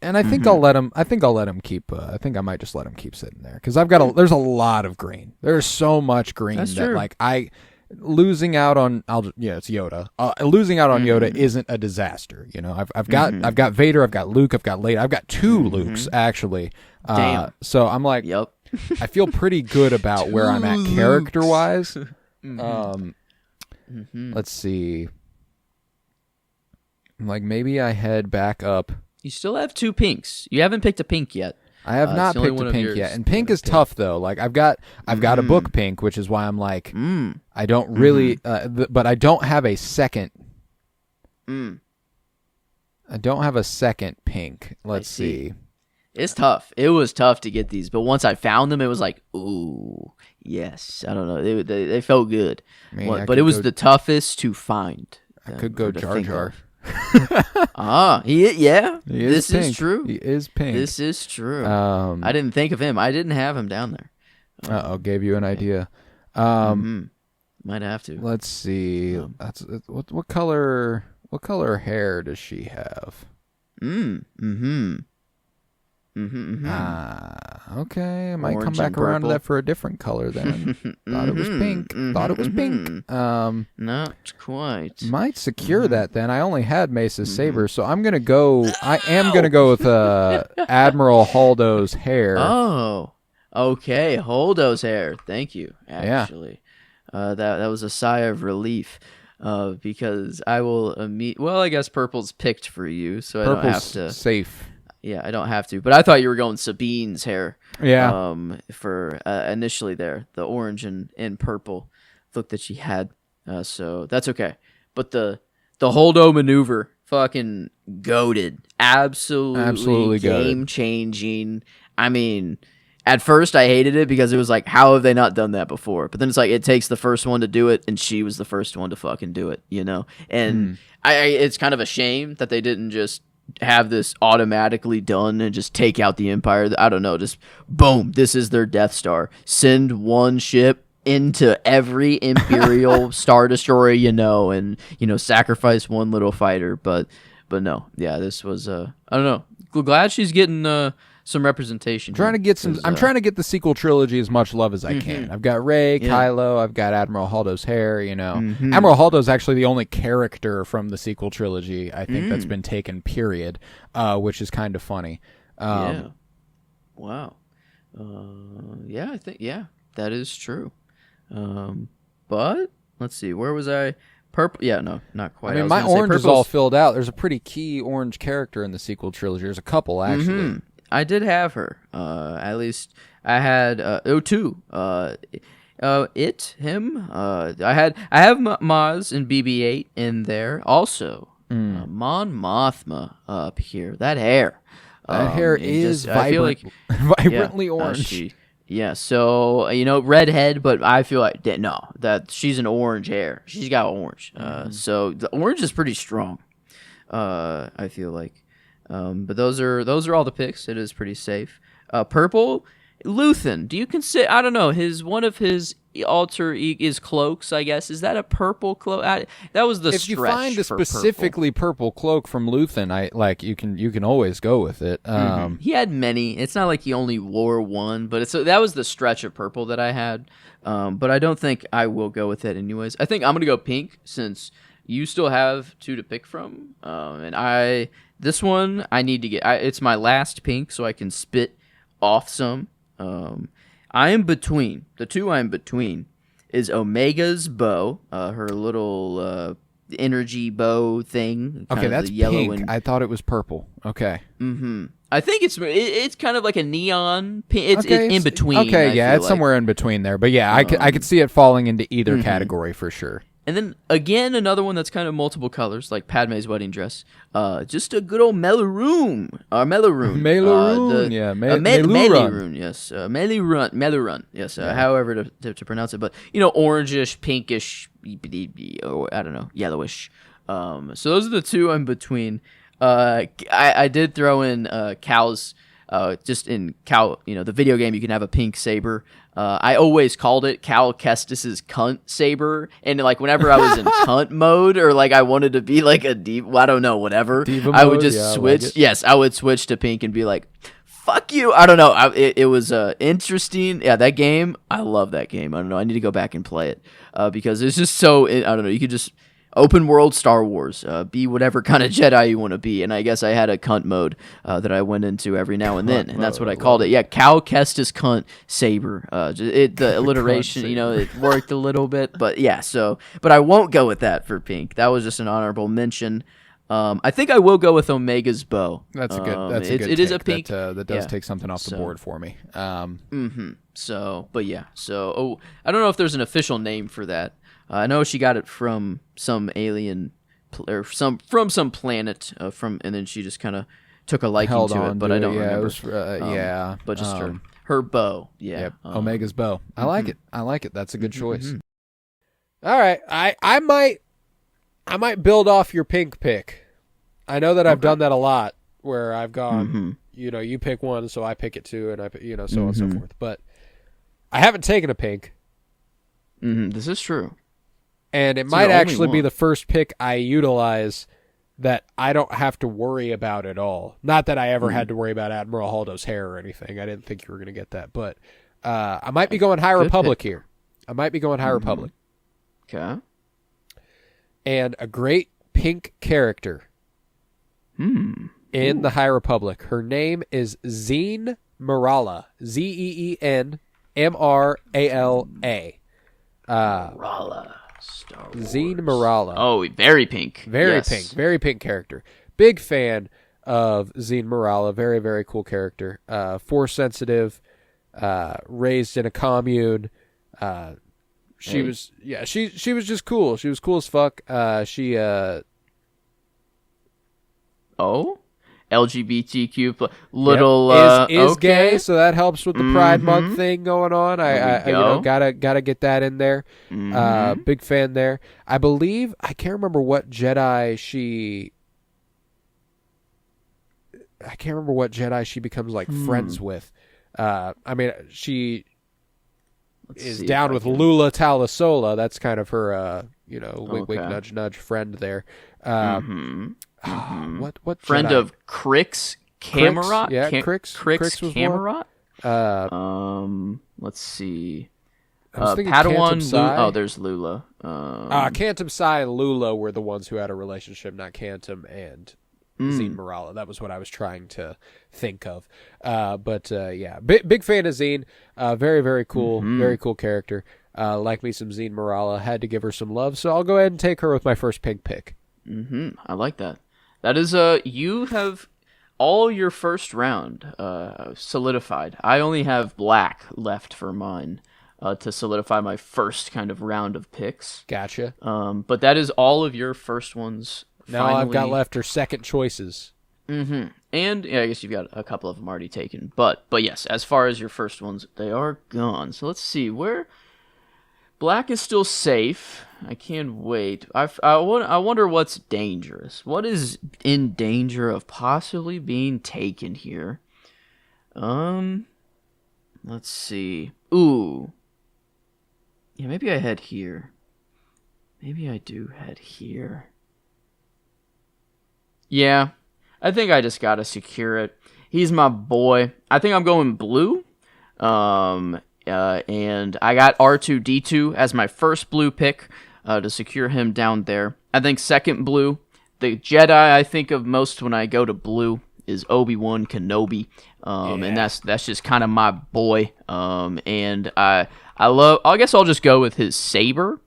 And I think I'll let him. I think I'll let him keep. I think I might just let him keep sitting there because there's a lot of green. There's so much green that losing out on it's Yoda. Losing out on Yoda isn't a disaster. I've got Vader, I've got Luke, I've got Leia, I've got two Lukes actually. Damn. So I'm like, yep. I feel pretty good about where I'm at character wise. Let's see. Like maybe I head back up. You still have 2 pinks. You haven't picked a pink yet. I have not picked a pink yet, and pink is tough though. Like I've got a book pink, which is why I'm like I don't really, but I don't have a second. I don't have a second pink. Let's see. It's tough. It was tough to get these, but once I found them, it was like, ooh, yes. I don't know. They felt good, but it was the toughest to find. I could go Jar Jar. This is true. He is pink. This is true. I didn't think of him. I didn't have him down there. Gave you an idea. Might have to. Let's see. That's what color? What color hair does she have? Okay. I might Orange come back around to that for a different color then. Thought it was pink. Thought it was pink. Not quite. Might secure that then. I only had Mesa's saber, so I'm gonna go. I am gonna go with Admiral Holdo's hair. Oh, okay. Holdo's hair. Thank you. Actually, that was a sigh of relief. Because I will well, I guess purple's picked for you, so Purple's I don't have to. Safe. Yeah, I don't have to. But I thought you were going Sabine's hair. Yeah. For initially there, the orange and purple look that she had. So that's okay. But the Holdo maneuver, fucking goated, absolutely game changing. I mean, at first I hated it because it was like, how have they not done that before? But then it's like it takes the first one to do it, and she was the first one to fucking do it, you know. And it's kind of a shame that they didn't just have this automatically done and just take out the Empire. I don't know, just boom, this is their Death Star. Send one ship into every Imperial Star Destroyer, you know, and, you know, sacrifice one little fighter. But no, yeah, this was, I don't know. Glad she's getting some representation. I'm trying to get the sequel trilogy as much love as I can. I've got Rey, Kylo, I've got Admiral Holdo's hair, you know. Admiral Holdo's actually the only character from the sequel trilogy, I think, that's been taken, period, which is kind of funny. Yeah. Wow. I think, that is true. But, let's see, where was I? Purple? Yeah, no, not quite. I mean, my orange is all filled out. There's a pretty key orange character in the sequel trilogy. There's a couple, actually. I did have her. At least I had 2. Him. I have Maz and BB-8 in there. Also, Mon Mothma up here. That hair. That hair is vibrantly orange. So, you know, redhead, but I feel like that she's an orange hair. She's got orange. So the orange is pretty strong. I feel like. But those are all the picks. It is pretty safe. Purple, Luthen. Do you consider? I don't know. One of his alter is cloaks. I guess is that a purple cloak? That was the if stretch. You find a specifically purple cloak from Luthen, you can always go with it. He had many. It's not like he only wore one, but that was the stretch of purple that I had. But I don't think I will go with it anyways. I think I'm gonna go pink since you still have 2 to pick from, and this one I need to get. It's my last pink, so I can spit off some. I am between the 2. I'm between is Omega's bow, her little energy bow thing. Okay, that's yellow pink. I thought it was purple. Okay. I think it's kind of like a neon pink. It's in between. Okay, it's somewhere in between there. But yeah, I could see it falling into either category for sure. And then, again, another one that's kind of multiple colors, like Padme's wedding dress. Just a good old Melaroon. Melaroon. Melaroon, yes. Melaroon, yes. However to pronounce it. But, you know, orangish, pinkish, I don't know, yellowish. So those are the 2 in between. I did throw in Cal's, just in Cal, you know, the video game, you can have a pink saber. I always called it Cal Kestis's cunt saber, and like whenever I was in cunt mode or like I wanted to be like a I don't know, whatever, I would just switch. Yes, I would switch to pink and be like, "Fuck you!" I don't know. It was interesting. Yeah, that game, I love that game. I don't know. I need to go back and play it because it's just so. I don't know. You could just open world Star Wars, be whatever kind of Jedi you want to be, and I guess I had a cunt mode that I went into every now and then, and that's what I called it. Yeah, Cal Kestis cunt saber. The alliteration, you know, it worked a little bit, but yeah. So, but I won't go with that for pink. That was just an honorable mention. I think I will go with Omega's bow. That's a good. That's a good. It is a pink. That does take something off the board for me. So, but yeah. So, I don't know if there's an official name for that. I know she got it from some alien, or from some planet. And then she just kind of took a liking to it. But I don't remember. But just her bow. Yeah. Yep. Omega's bow. I like it. I like it. That's a good choice. All right. I might build off your pink pick. I know that I've done that a lot, where I've gone, you pick one, so I pick it too, and I, so on and so forth. But I haven't taken a pink. This is true. And it might actually be the first pick I utilize that I don't have to worry about at all. Not that I ever had to worry about Admiral Haldo's hair or anything. I didn't think you were going to get that. But I might be going High Republic here. I might be going High Republic. Okay. And a great pink character in the High Republic. Her name is Zeen Marala. Zeenmrala. Marala. Star Wars. Zeen Marala. Oh, very pink. Very pink character. Big fan of Zeen Marala. Very, very cool character. Force sensitive, raised in a commune. She was just cool. She was cool as fuck. LGBTQ is gay, so that helps with the Pride Month thing going on. I gotta get that in there. Big fan there. I believe I can't remember what Jedi she becomes like friends with. I mean, she is down with Lula Talasola. That's kind of her, wink, wink, nudge, nudge friend there. What friend Jedi? of Crix Camerot? Yeah, Crix was Camerot. One. Let's see. Padawan. There's Lula. Cantum Psy and Lula were the ones who had a relationship, not Cantum and Zeen Marala. That was what I was trying to think of. Big fan of Zeen. Very, very cool. Very cool character. Like me some Zeen Marala. Had to give her some love, so I'll go ahead and take her with my first pink pick. I like that. That is, you have all your first round solidified. I only have black left for mine to solidify my first kind of round of picks. Gotcha. But that is all of your first ones. Now finally. I've got left are second choices. And I guess you've got a couple of them already taken. But yes, as far as your first ones, they are gone. So let's see where black is still safe. I can't wait. I wonder what's dangerous. What is in danger of possibly being taken here? Let's see. Ooh. Yeah, maybe I head here. Maybe I do head here. Yeah, I think I just gotta secure it. He's my boy. I think I'm going blue. And I got R2-D2 as my first blue pick to secure him down there. I think second blue, the Jedi I think of most when I go to blue is Obi-Wan Kenobi. And that's just kind of my boy. And I guess I'll just go with his saber.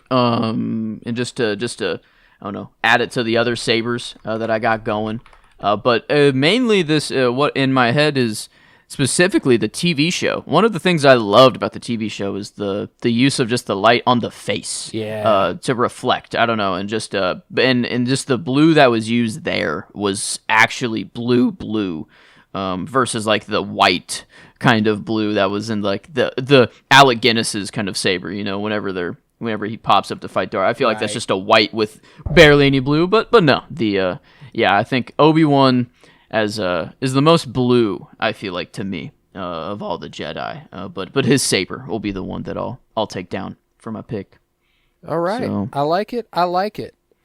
And just to I don't know, add it to the other sabers that I got going. But mainly this, what in my head is specifically the TV show. One of the things I loved about the TV show is the use of just the light on the face, to reflect. I don't know, and just and just the blue that was used there was actually blue, versus like the white kind of blue that was in like the Alec Guinness's kind of saber. Whenever he pops up to fight Darth, I feel like that's just a white with barely any blue. But no, I think Obi-Wan is the most blue, I feel like, to me, of all the Jedi. But his saber will be the one that I'll take down for my pick. All right. So. I like it.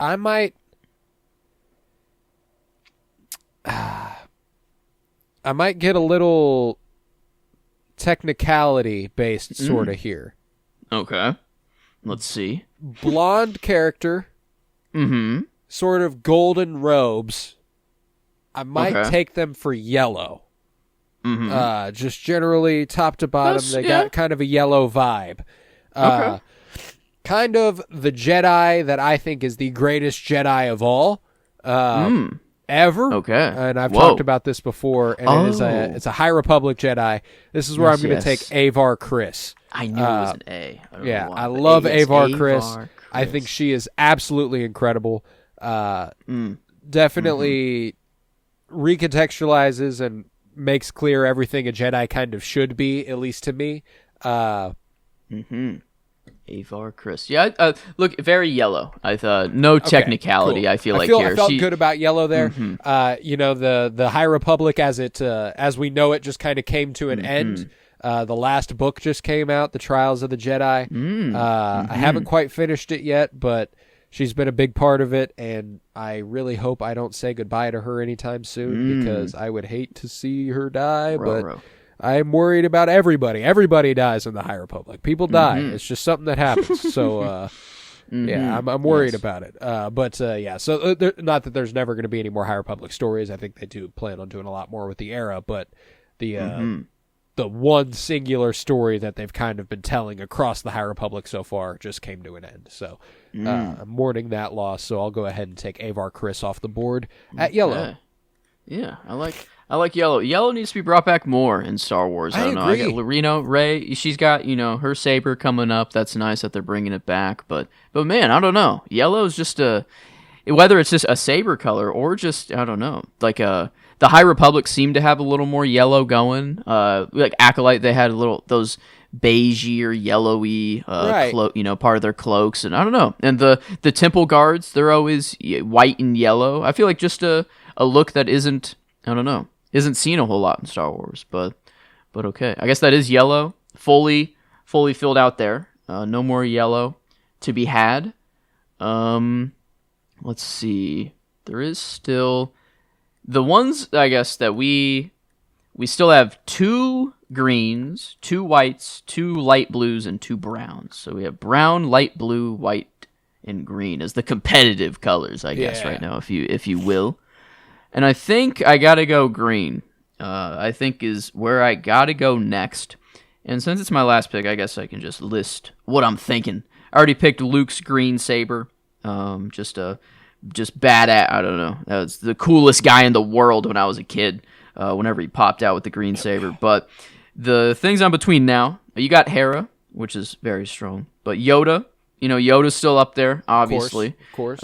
I might get a little technicality based sort of here. Okay. Let's see. Blonde character. Sort of golden robes. I might take them for yellow. Just generally top to bottom, got kind of a yellow vibe. Kind of the Jedi that I think is the greatest Jedi of all. ever. Okay. And I've talked about this before, and it's a High Republic Jedi. This is where I'm going to take Avar Kriss. I knew it was an A. I don't know why, I love Avar Avar Kriss. I think she is absolutely incredible. Definitely recontextualizes and makes clear everything a Jedi kind of should be, at least to me. Avar Kriss. Yeah, look, very yellow. I thought no technicality. Cool. I feel here. I felt good about yellow there. The High Republic as we know it just kind of came to an end. The last book just came out, The Trials of the Jedi. I haven't quite finished it yet, but she's been a big part of it, and I really hope I don't say goodbye to her anytime soon because I would hate to see her die, but I'm worried about everybody. Everybody dies in the High Republic. People die. It's just something that happens. So, I'm worried about it. So not that there's never going to be any more High Republic stories. I think they do plan on doing a lot more with the era, but the one singular story that they've kind of been telling across the High Republic so far just came to an end. So I'm mourning that loss, so I'll go ahead and take Avar Kriss off the board at yellow. Yeah, I like yellow. Yellow needs to be brought back more in Star Wars. I don't know. I got Loreno, Rey. She's got her saber coming up. That's nice that they're bringing it back. But man, I don't know. Yellow is just whether it's just a saber color or just I don't know. Like the High Republic seemed to have a little more yellow going. Like Acolyte, they had those beigey or yellowy part of their cloaks, and I don't know. And the Temple Guards, they're always white and yellow. I feel like just a look that isn't seen a whole lot in Star Wars, but okay. I guess that is yellow, fully filled out there. No more yellow to be had. Let's see. There is still the ones, I guess, that we still have 2 greens, 2 whites, 2 light blues, and 2 browns. So we have brown, light blue, white, and green as the competitive colors, I guess, right now, if you will. And I think I gotta go green. I think is where I gotta go next. And since it's my last pick, I guess I can just list what I'm thinking. I already picked Luke's green saber. Just badass. I don't know. That was the coolest guy in the world when I was a kid. Whenever he popped out with the green saber. But the things on between now, you got Hera, which is very strong. But Yoda, Yoda's still up there, obviously. Of course.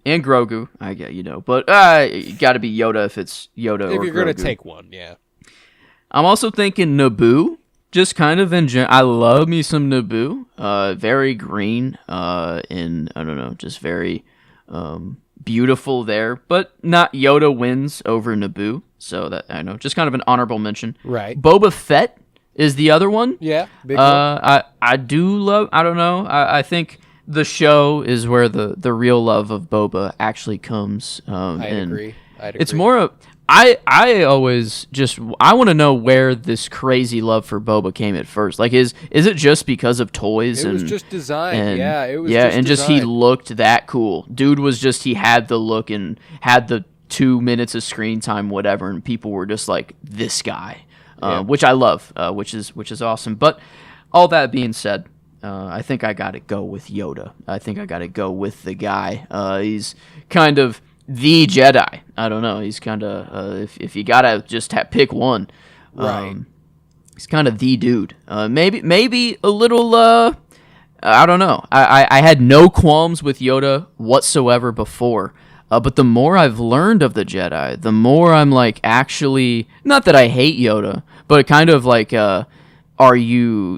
And Grogu, I get, but you got to be Yoda if it's Yoda or Grogu. If you're going to take one, yeah. I'm also thinking Naboo, just kind of I love me some Naboo. Very green, and I don't know, just very beautiful there. But not Yoda wins over Naboo, so that, I know, just kind of an honorable mention. Right. Boba Fett is the other one. Yeah, big one. I do love, I don't know, I think the show is where the real love of Boba actually comes. I'd agree. It's more of I always I want to know where this crazy love for Boba came at first. Like, is it just because of toys? It was just design. It was just he looked that cool. Dude was just, he had the look and had the 2 minutes of screen time, whatever, and people were just like, this guy, which I love, which is awesome. But all that being said, I think I got to go with Yoda. I think I got to go with the guy. He's kind of the Jedi. I don't know. He's kind of, if you got to just pick one, right. He's kind of the dude. Maybe a little, I don't know. I had no qualms with Yoda whatsoever before. But the more I've learned of the Jedi, the more I'm like, actually, not that I hate Yoda, but kind of like, are you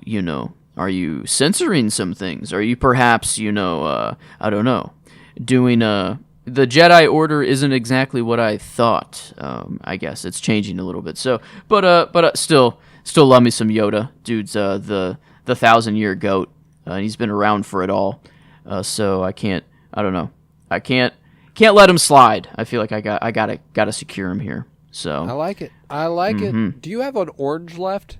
censoring some things? Are you perhaps, I don't know, doing the Jedi Order isn't exactly what I thought. I guess it's changing a little bit. So, but still love me some Yoda. Dude's the 1,000-year goat, and he's been around for it all. So I can't let him slide. I feel like I gotta secure him here. So I like it. it. Do you have an orange left?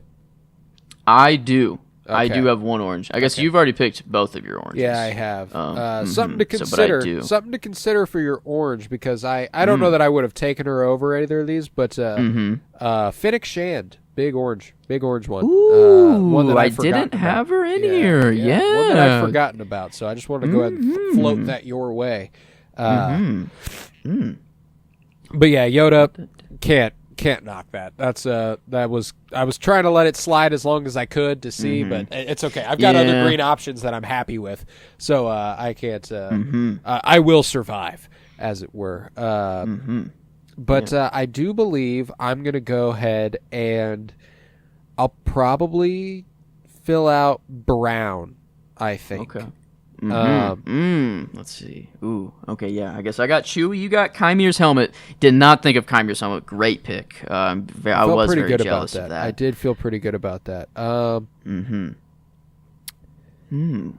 I do. Okay. I do have one orange. I guess you've already picked both of your oranges. Yeah, I have. Something to consider. Something to consider for your orange, because I don't know that I would have taken her over either of these, but Fennec Shand, big orange one. Ooh, one that I didn't have her in here. Yeah, one that I've forgotten about. So I just wanted to go ahead and float that your way. But yeah, Yoda can't knock that. I was trying to let it slide as long as I could to see, but it's okay. I've got other green options that I'm happy with, so I can't. I will survive, as it were. But I do believe I'm gonna go ahead and I'll probably fill out brown. I think. Okay. Let's see. Ooh. Okay. Yeah. I guess I got Chewie. You got Chymere's helmet. Did not think of Chymere's helmet. Great pick. I was very jealous of that. I did feel pretty good about that.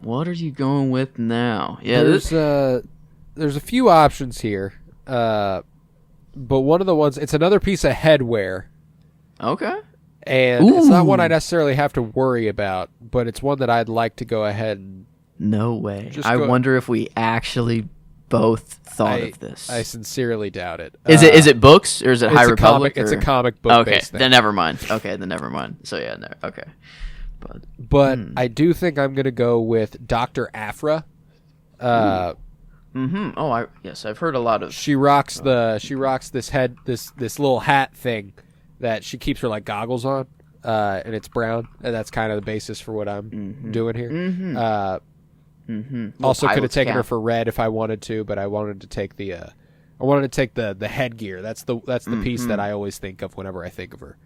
What are you going with now? Yeah. There's a few options here. But one of the ones, it's another piece of headwear. Okay. And it's not one I necessarily have to worry about, but it's one that I'd like to go ahead and. No way. I wonder if we actually both thought of this. I sincerely doubt it. Is it books or is it High Republic? It's a comic book. Okay, then never mind. So yeah, no, okay. But I do think I'm gonna go with Dr. Aphra. Oh, I've heard a lot of. She rocks this little hat thing that she keeps her like goggles on, and it's brown, and that's kind of the basis for what I'm doing here. Also, could have taken her for red if I wanted to, but I wanted to take the headgear. That's the piece that I always think of whenever I think of her.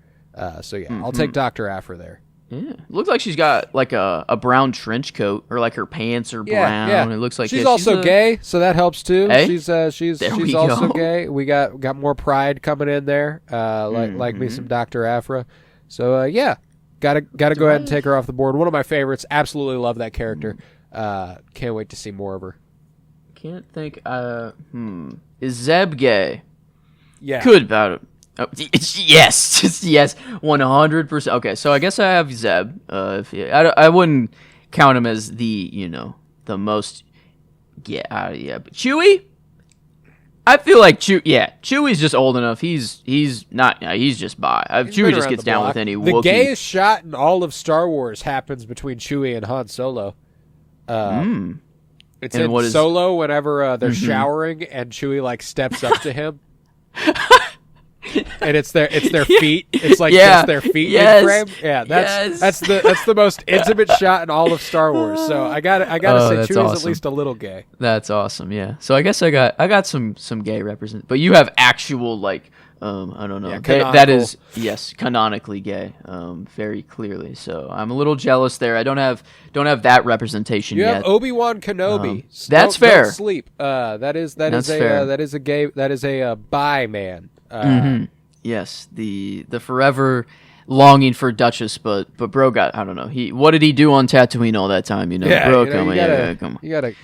So yeah, I'll take Dr. Aphra there. Yeah, looks like she's got like a brown trench coat, or like her pants are brown. Yeah. It looks like she's also gay, so that helps too. Hey? She's also gay. We got more pride coming in there. Like me some Dr. Aphra. So yeah, gotta go ahead and take her off the board. One of my favorites. Absolutely love that character. Can't wait to see more of her. Can't think. Is Zeb gay? Yeah. Good about it. Oh, yes, 100%. Okay, so I guess I have Zeb. I wouldn't count him as the most. Yeah. But Chewie, I feel like Chewie's just old enough. He's not. He's just bi. Chewie just gets down with any Wookiee. The gayest shot in all of Star Wars happens between Chewie and Han Solo. It's in Solo whenever they're showering and Chewie like steps up to him. And it's their feet. It's like just their feet in frame. Yeah, that's the most intimate shot in all of Star Wars. So I gotta say Chewie's awesome. At least a little gay. That's awesome. Yeah. So I guess I got some gay represent, but you have actual like I don't know. Yeah, that is canonically gay. Very clearly. So I'm a little jealous there. I don't have that representation yet. You have Obi-Wan Kenobi. That's fair. Don't sleep. That is a bi man. Yes, the forever longing for Duchess, but bro got, I don't know. What did he do on Tatooine all that time? Bro, come on. You gotta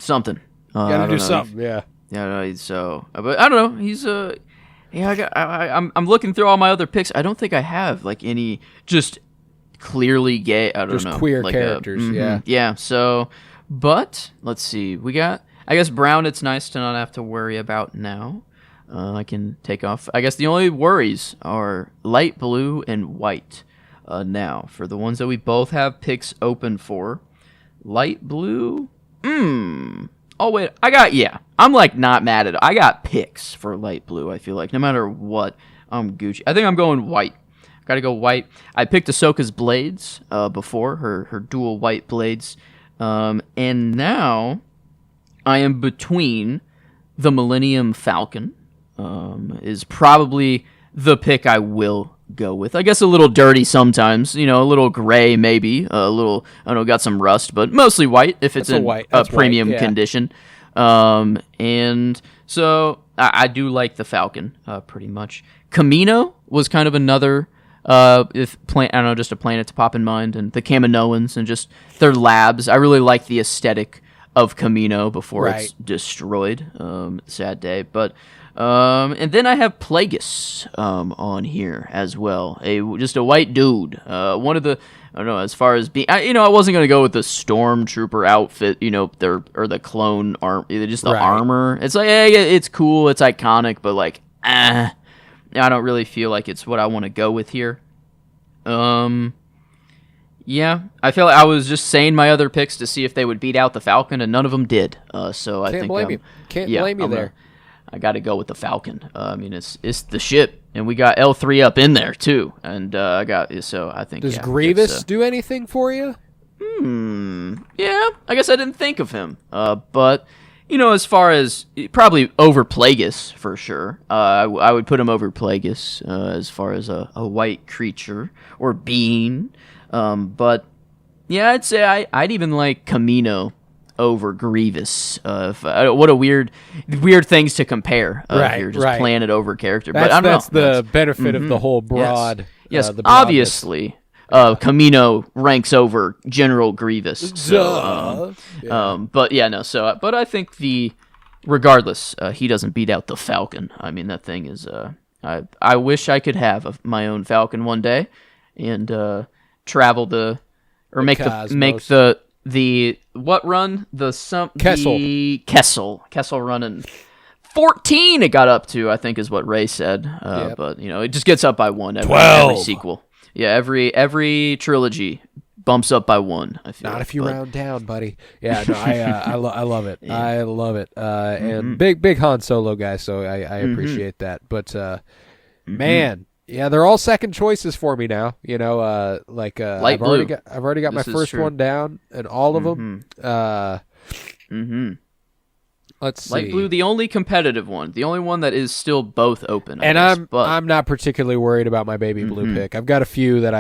something. You gotta do something. Yeah. Yeah. So, but I don't know. He's I'm looking through all my other picks. I don't think I have like any just clearly gay. I don't know. Just queer characters. Yeah. Yeah. So, but let's see. We got. I guess brown. It's nice to not have to worry about now. I can take off. I guess the only worries are light blue and white now. For the ones that we both have picks open for. Light blue? Oh, wait. I'm like not mad at it. I got picks for light blue, I feel like. No matter what, I'm Gucci. I think I'm going white. Gotta go white. I picked Ahsoka's blades before, her dual white blades. And now I am between the Millennium Falcon. Is probably the pick I will go with. I guess a little dirty sometimes, a little gray maybe, a little, I don't know, got some rust, but mostly white if it's in a premium condition. And so I do like the Falcon pretty much. Camino was kind of another just a planet to pop in mind, and the Kaminoans and just their labs. I really like the aesthetic of Camino before it's destroyed. Sad day, but. And then I have Plagueis on here as well. Just a white dude. One of the, I don't know, as far as being, I wasn't gonna go with the stormtrooper outfit. Or the clone arm, just the armor. It's like, it's cool, it's iconic, but like, I don't really feel like it's what I want to go with here. Yeah, I feel like I was just saying my other picks to see if they would beat out the Falcon, and none of them did. So I Can't think blame you. Can't blame you there. I got to go with the Falcon. I mean, it's the ship, and we got L3 up in there too, and I think. Does Grievous do anything for you? Yeah, I guess I didn't think of him. But as far as probably over Plagueis for sure. I would put him over Plagueis as far as a white creature or being. But yeah, I'd say I'd even like Camino over Grievous. What a weird things to compare. Right, you're just planet over character. But I don't know. That's the benefit of the whole broad. Yes, obviously. Camino ranks over General Grievous. So, but yeah, no. So, but I think regardless, he doesn't beat out the Falcon. I mean, that thing is. I wish I could have my own Falcon one day, and travel make the what run Kessel run and 14 it got up to, I think is what Ray said. But it just gets up by one every sequel. Yeah, every trilogy bumps up by one. I feel not if you round down, buddy. Yeah, no, I love it. Yeah. I love it. And big Han Solo guy, so I appreciate that. But man, yeah, they're all second choices for me now. I've already got my first one down, and all of them. Let's see. Light blue, the only competitive one, the only one that is still both open. I'm not particularly worried about my baby blue pick. I've got a few that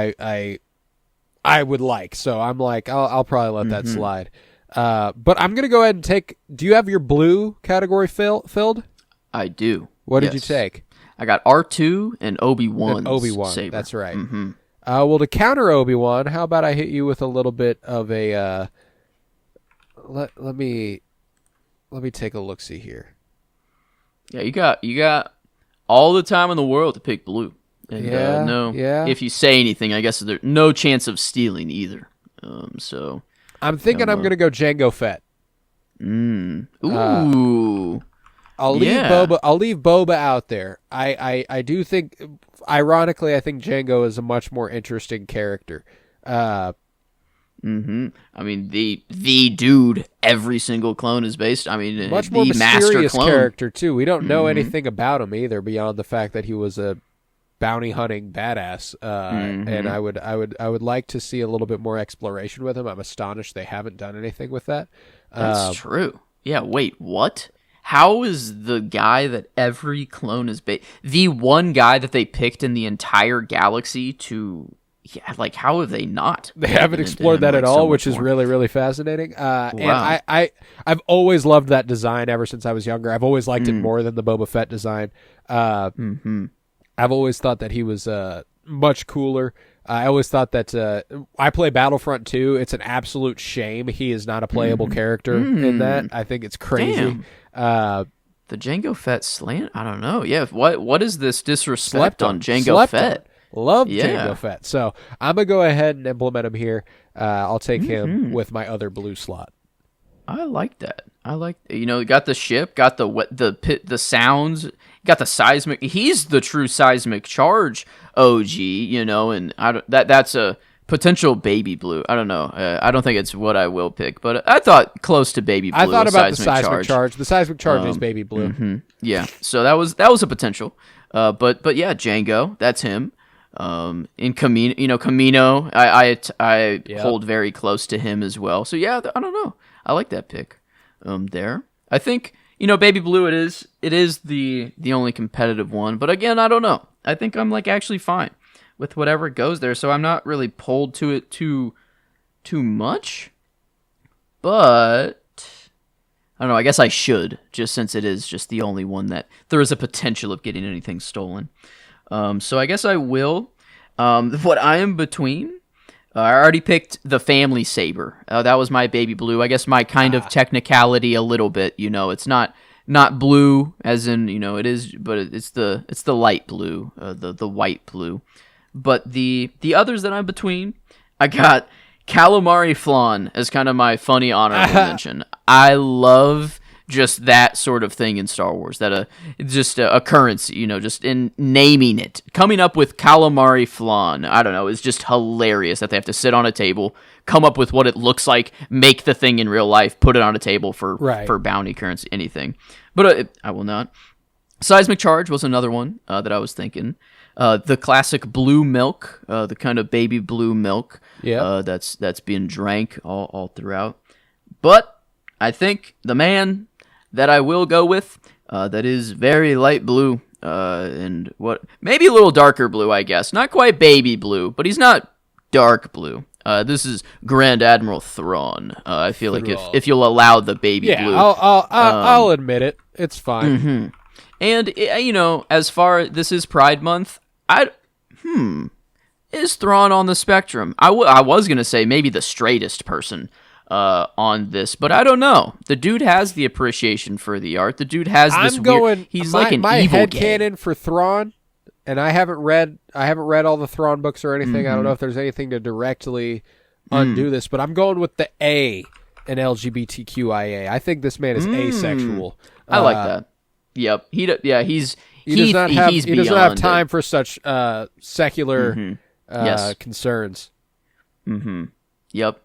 I would like, so I'm like I'll probably let that slide. But I'm gonna go ahead and take. Do you have your blue category filled? I do. What did you take? I got R2 and Obi-Wan. Saber. That's right. Well, to counter Obi-Wan, how about I hit you with a little bit of a? Let me take a look-see here. Yeah, you got all the time in the world to pick blue. And, if you say anything, I guess there's no chance of stealing either. So I'm thinking I'm gonna go Jango Fett. Ooh. I'll leave Boba. I'll leave Boba out there. I do think, ironically, I think Jango is a much more interesting character. I mean, the dude every single clone is based. I mean, much more mysterious character too. We don't know anything about him either, beyond the fact that he was a bounty hunting badass. And I would like to see a little bit more exploration with him. I'm astonished they haven't done anything with that. That's true. Yeah. Wait. What? How is the guy that every clone is the one guy that they picked in the entire galaxy to? Yeah, like how have they not? They haven't explored that at all, which is really, really fascinating. Wow. And I've always loved that design ever since I was younger. I've always liked it more than the Boba Fett design. I've always thought that he was much cooler. I always thought that I play Battlefront 2. It's an absolute shame he is not a playable character in that. I think it's crazy. The Jango Fett slant? I don't know. Yeah, what is this disrespect on Jango Fett? Love Jango Fett. So I'm going to go ahead and implement him here. I'll take him with my other blue slot. I like that. Got the ship, got the pit, the sounds, got the seismic. He's the true seismic charge OG, and that's a potential baby blue. I don't know. I don't think it's what I will pick, but I thought close to baby blue. I thought about the seismic charge. The seismic charge is baby blue. Yeah. So that was a potential. But yeah, Jango, that's him. In Camino, I hold very close to him as well. So yeah, I don't know. I like that pick. There. I think, baby blue, it is the only competitive one, but again, I don't know. I think I'm actually fine with whatever goes there, so I'm not really pulled to it too much. But I don't know, I guess I should, just since it is just the only one that there is a potential of getting anything stolen. So I guess I will. What I am between, I already picked the family saber. That was my baby blue. I guess my kind of technicality a little bit. It's not blue as in it is, but it's the light blue, the white blue. But the others that I'm between, I got calamari flan as kind of my funny honorable mention. I love just that sort of thing in Star Wars, that just a currency, just in naming it. Coming up with calamari flan, I don't know, is just hilarious that they have to sit on a table, come up with what it looks like, make the thing in real life, put it on a table for bounty currency, anything. But I will not. Seismic Charge was another one that I was thinking. The classic blue milk, the kind of baby blue milk that's being drank all throughout. But I think the man that I will go with, that is very light blue, and maybe a little darker blue, I guess. Not quite baby blue, but he's not dark blue. This is Grand Admiral Thrawn. I feel like if you'll allow the baby blue, I'll admit it. It's fine. Mm-hmm. And as far this is Pride Month, is Thrawn on the spectrum? I was gonna say maybe the straightest person on this, but I don't know. The dude has the appreciation for the art. The dude has this he's like an evil headcanon for Thrawn, and I haven't read all the Thrawn books or anything. I don't know if there's anything to directly undo this, but I'm going with the A in LGBTQIA. I think this man is asexual. I like that. Yep. He does not have time for such secular concerns. Mm-hmm. Yep.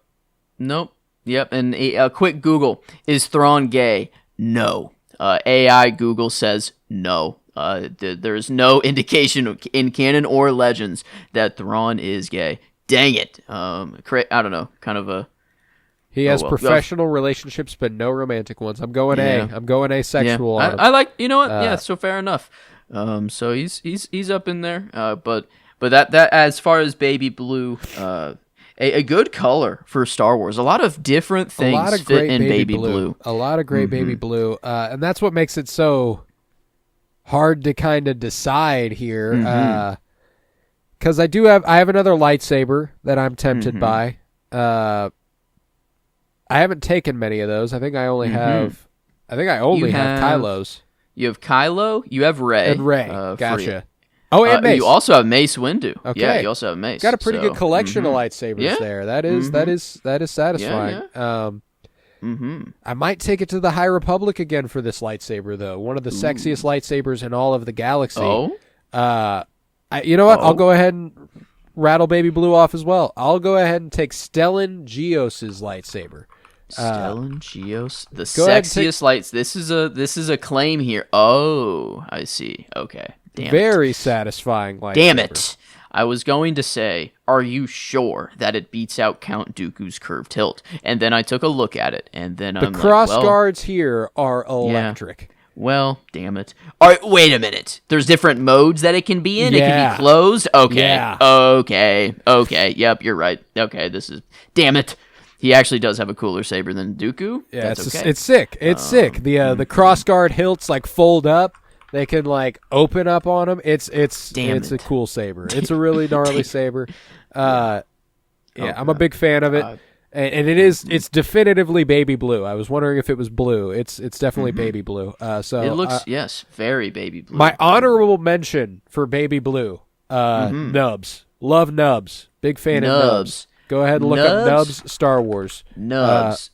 Nope. Yep. And a quick Google: is Thrawn gay? No. AI Google says no. There is no indication in canon or legends that Thrawn is gay. Dang it. I don't know. Kind of a. He has professional relationships, but no romantic ones. I'm going A. I'm going asexual on him. I like. You know what? So fair enough. So he's up in there. But that as far as baby blue, a good color for Star Wars. A lot of different things fit in baby blue. A lot of great baby blue, and that's what makes it so hard to kind of decide here. Because I have another lightsaber that I'm tempted by. I haven't taken many of those. I think I only have. I think I only have Kylo's. You have Kylo. You have Rey. And Rey. Gotcha. Oh, and Mace. You also have Mace Windu. Okay. Yeah, you also have Mace. Got a pretty good collection of lightsabers there. That is satisfying. I might take it to the High Republic again for this lightsaber, though. One of the sexiest lightsabers in all of the galaxy. Oh. You know what? I'll go ahead and rattle Baby Blue off as well. I'll go ahead and take Stellan Gios's lightsaber. Stellan Gios, the sexiest lights. This is a claim here. Oh, I see. Okay. Very satisfying lightsaber. Damn it. I was going to say, are you sure that it beats out Count Dooku's curved hilt? And then I took a look at it, and then the cross guards here are electric. Yeah. Well, damn it. All right, wait a minute. There's different modes that it can be in? Yeah. It can be closed? Okay. Yeah. Okay. Yep, you're right. Okay, damn it. He actually does have a cooler saber than Dooku. Yeah, it's sick. It's sick. The cross guard hilts fold up. They can open up on them. It's a cool saber. It's a really gnarly saber. I'm a big fan of it. And it's definitively baby blue. I was wondering if it was blue. It's definitely baby blue. So it looks very baby blue. My honorable mention for baby blue, Nubs. Love Nubs. Big fan of Nubs. Go ahead and look up Nubs Star Wars. Nubs.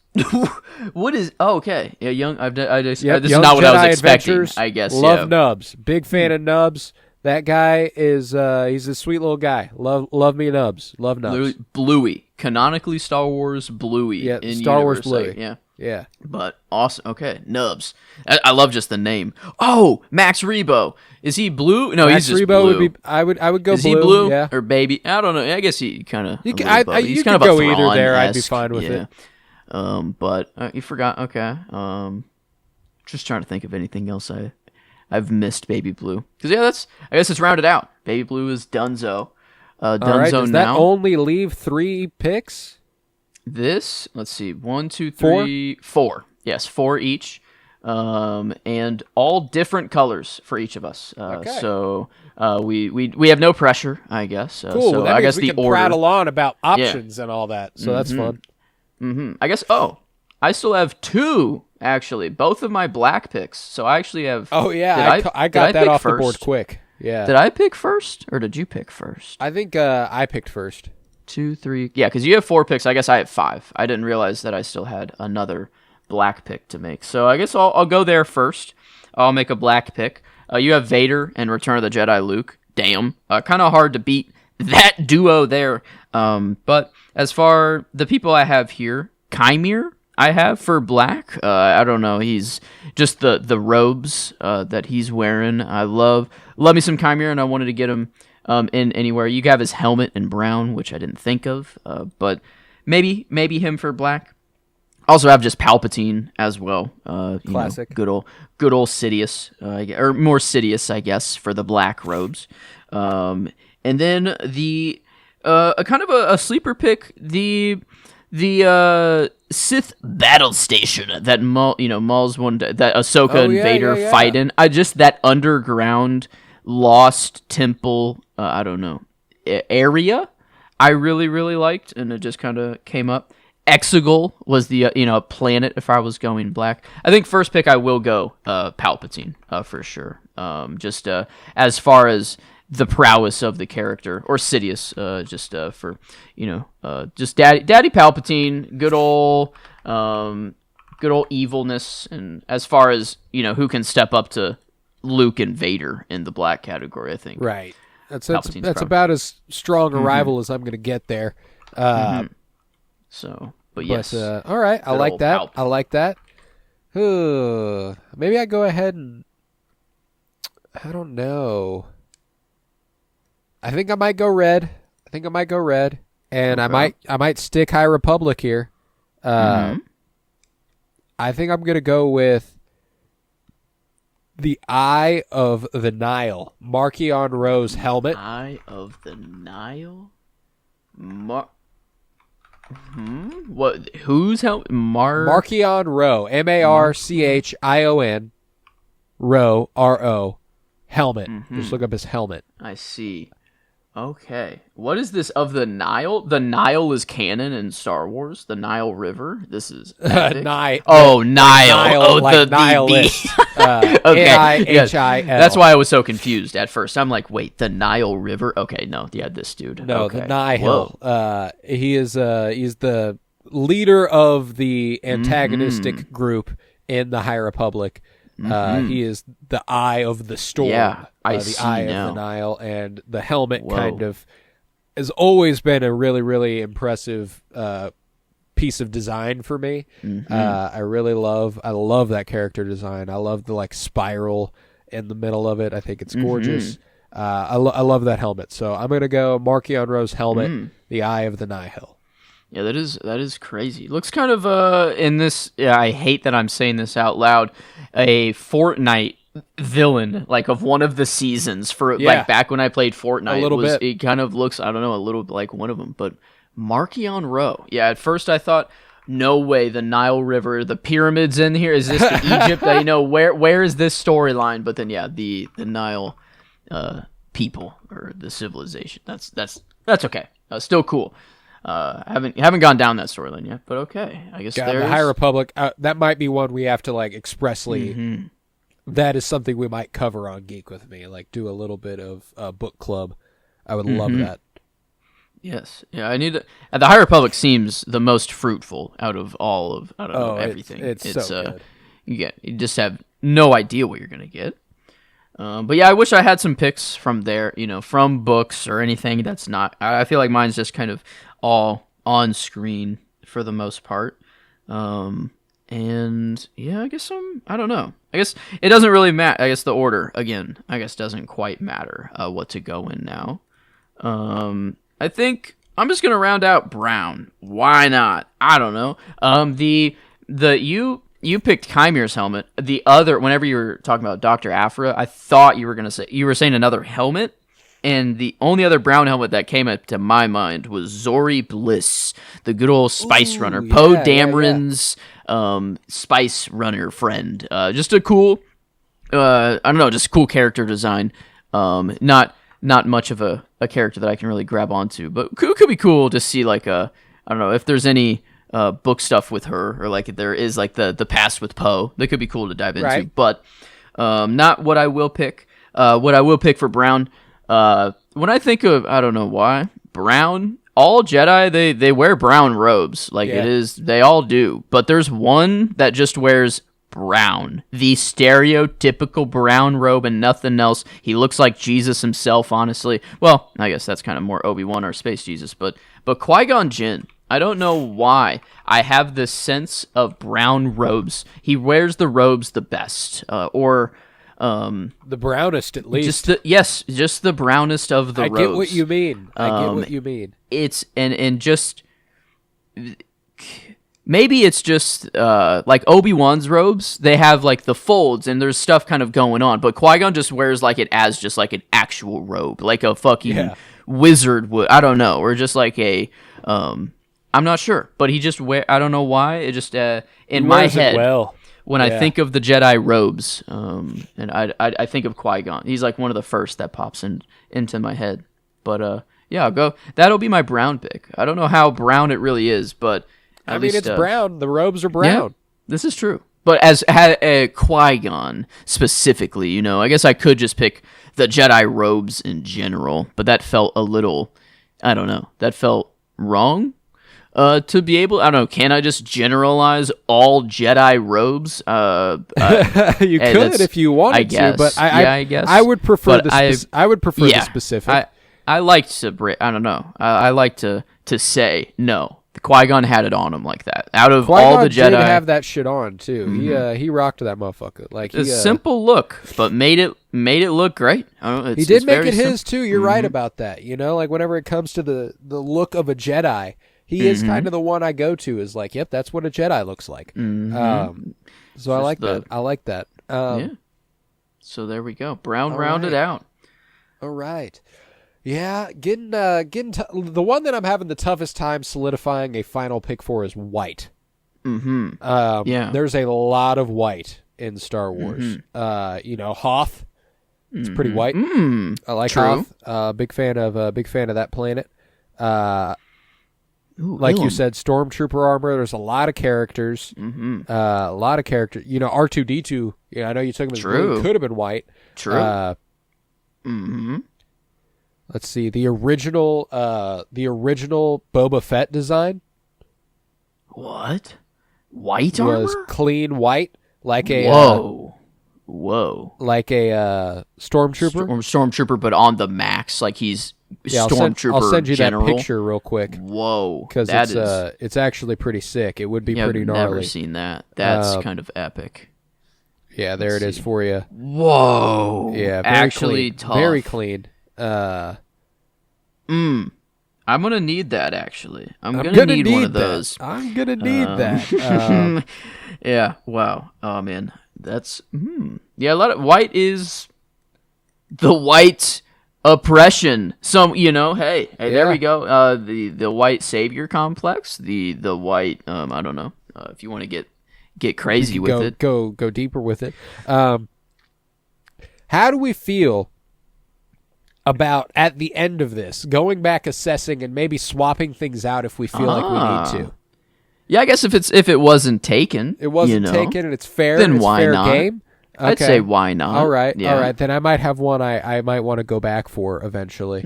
What is? Oh, okay. Yeah, young. This is not what I was expecting. I guess. Love Nubs. Big fan of Nubs. That guy is he's a sweet little guy. Love me Nubs. Love Nubs. Bluey. Canonically Star Wars Bluey. Yeah, in Star Wars Bluey. Yeah. Yeah. But awesome. Okay, Nubs. I love just the name. Oh, Max Rebo. Is he blue? No, Max he's just Rebo blue. Would be. I would go is blue. Is he blue yeah. or baby? I don't know. I guess he kind of. You kind could of go either there. I'd be fine with it. But you forgot. Okay. Just trying to think of anything else I've missed. Baby Blue. Because I guess it's rounded out. Baby Blue is Dunzo. All right. Does that only leave 3 picks? Let's see, 1, 2, 3, 4. Yes, 4 each, and all different colors for each of us. Okay. So we have no pressure, I guess. Cool. So that I means guess we can prattle on about options and all that. So that's fun. I guess. Oh, I still have 2 actually. Both of my black picks. So I actually have. Oh yeah, I got that off the board quick. Yeah. Did I pick first, or did you pick first? I think I picked first. 2, 3. Yeah, because you have 4 picks. I guess I have 5. I didn't realize that I still had another black pick to make. So I guess I'll go there first. I'll make a black pick. You have Vader and Return of the Jedi Luke. Damn. Kind of hard to beat that duo there. But as far the people I have here, Chimere I have for black. I don't know. He's just the robes that he's wearing. I love me some Chimere, and I wanted to get him in anywhere. You have his helmet in brown, which I didn't think of, but maybe him for black. Also have just Palpatine as well. Classic. Good old Sidious, or more Sidious, I guess, for the black robes. And then the kind of a sleeper pick, the Sith battle station that Maul's one that Ahsoka and Vader fight in. That underground lost temple. I don't know area. I really liked, and it just kind of came up. Exegol was the planet if I was going black. I think first pick I will go Palpatine for sure. Just as far as the prowess of the character, or Sidious, for just Daddy Palpatine, good old evilness, and as far as who can step up to Luke and Vader in the black category, I think. Right. That's about as strong a rival as I'm going to get there. So, but yes. All right. I like that. I like that. Maybe I go ahead and I don't know. I think I might go red. And okay. I might stick High Republic here. I think I'm going to go with the Eye of the Nile. Marchion Ro's helmet. Eye of the Nile? What? Whose helmet? Marchion Ro. Marchion. Ro. R-O. Helmet. Just look up his helmet. I see. Okay. What is this of the Nile? The Nile is canon in Star Wars. The Nile River. This is Nile. Oh, Nile. Oh, like nihilist. Okay. N-I-H-I-L. That's why I was so confused at first. I'm like, wait, the Nile River? Okay, no, yeah, this dude. No, okay. the Nihil. He's the leader of the antagonistic group in the High Republic. He is the Eye of the Storm. Yeah, I the see Eye now. of the Nile, and the helmet kind of has always been a really, really impressive piece of design for me. I love that character design. I love the spiral in the middle of it. I think it's gorgeous. I love that helmet. So I'm gonna go Marchion Ro's helmet, the Eye of the Nihil. Yeah, that is crazy. It looks kind of in this. Yeah, I hate that I'm saying this out loud. A Fortnite villain, of one of the seasons for back when I played Fortnite. A little bit. It kind of looks, I don't know, a little like one of them. But Marchion Ro. Yeah, at first I thought, no way, the Nile River, the pyramids in here. Is this the Egypt? Where is this storyline? But then the Nile people or the civilization. That's okay. Still cool. Haven't gone down that storyline yet, but okay. I guess there's the High Republic. That might be one we have to expressly. That is something we might cover on Geek with Me. Do a little bit of book club. I would love that. Yes, yeah. I need to. The High Republic seems the most fruitful out of all of everything. It's so good. You just have no idea what you're gonna get. But yeah, I wish I had some picks from there. From books or anything that's not. I feel like mine's just kind of all on screen for the most part. And yeah, I guess I don't know. I guess it doesn't really matter. I guess the order, again, doesn't quite matter what to go in now. I think I'm just going to round out brown. Why not? I don't know. You picked Chimere's helmet. The other, whenever you were talking about Dr. Aphra, I thought you were saying another helmet. And the only other brown helmet that came up to my mind was Zori Bliss, the good old Spice Runner, Poe Dameron's Spice Runner friend. Just a cool, I don't know, just cool character design. Not much of a character that I can really grab onto, but it could be cool to see I don't know if there's any book stuff with her, or if there is the past with Poe. That could be cool to dive into, right. But not what I will pick. What I will pick for brown. When I think of, I don't know why, brown, all Jedi they wear brown robes. Like it is, they all do. But there's one that just wears brown, the stereotypical brown robe and nothing else. He looks like Jesus himself, honestly. Well, I guess that's kind of more Obi-Wan or Space Jesus, but Qui-Gon Jinn, I don't know why I have this sense of brown robes. He wears the robes the best, or the brownest at least. Just the brownest of the robes. I get what you mean. It's and just maybe it's just like Obi-Wan's robes. They have like the folds and there's stuff kind of going on, but Qui-Gon just wears like it as just like an actual robe, like a fucking wizard would. I don't know, or just like a I'm not sure, but he just I don't know why. It just in my head, when I think of the Jedi robes, and I think of Qui-Gon. He's like one of the first that pops into my head. But yeah, I'll go. That'll be my brown pick. I don't know how brown it really is, but I mean it's brown. The robes are brown. Yeah, this is true. But as Qui-Gon specifically, you know, I guess I could just pick the Jedi robes in general, but that felt a little, I don't know, that felt wrong. To be able, I don't know, can I just generalize all Jedi robes? You could if you wanted to, but I guess I would prefer the specific. I like to, I don't know, I like to say no. The Qui-Gon had it on him like that. Out of all the Jedi, did have that shit on too. Mm-hmm. He rocked that motherfucker. Like a simple look, but made it look great. He did make it his too. You're right about that. You know, like whenever it comes to the look of a Jedi, he is kind of the one I go to. Is like, yep, that's what a Jedi looks like. So I like that. I like that. Yeah. So there we go. Brown rounded out. All right. Yeah, getting the one that I'm having the toughest time solidifying a final pick for is white. Yeah, there's a lot of white in Star Wars. You know, Hoth. It's pretty white. I like Hoth. Big fan of that planet. Like you said, Stormtrooper armor. There's a lot of characters. A lot of characters. You know, R2D2. Yeah, I know you took him as blue. Could have been white. True. Let's see the original Boba Fett design. What? White armor was clean white, like a whoa, like a stormtrooper. Stormtrooper, but on the max, like he's stormtrooper. I'll send you general. that picture real quick. Whoa, because it's actually pretty sick. It would be pretty gnarly. I've never seen that. That's kind of epic. Yeah, there it is for you. Whoa. Yeah, actually clean. tough. Very clean. I'm gonna need that. Actually, I'm gonna need one of those. I'm gonna need that. Yeah. Wow. Oh man, that's yeah. A lot of white is the white oppression. Some, you know. Hey, there we go. The white savior complex. The white. I don't know. If you want to get crazy with it, go deeper with it. How do we feel about at the end of this going back, assessing, and maybe swapping things out if we feel like we need to? Yeah, I guess if it wasn't taken, taken, and it's fair, then and it's why fair not? game. Okay. I'd say why not? All right, all right. Then I might have one I might want to go back for eventually.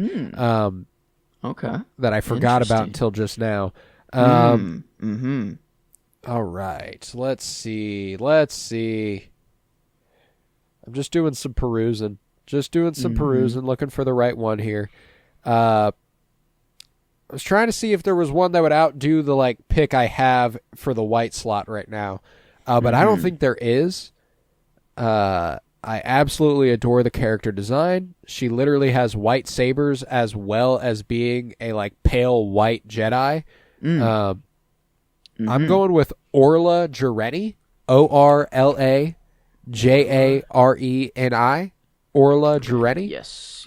Okay. That I forgot about until just now. All right. Let's see. I'm just doing some perusing. Looking for the right one here. I was trying to see if there was one that would outdo the pick I have for the white slot right now, but I don't think there is. I absolutely adore the character design. She literally has white sabers as well as being a pale white Jedi. I'm going with Orla Jareni, Orla Jareni. Orla Jareni. Yes.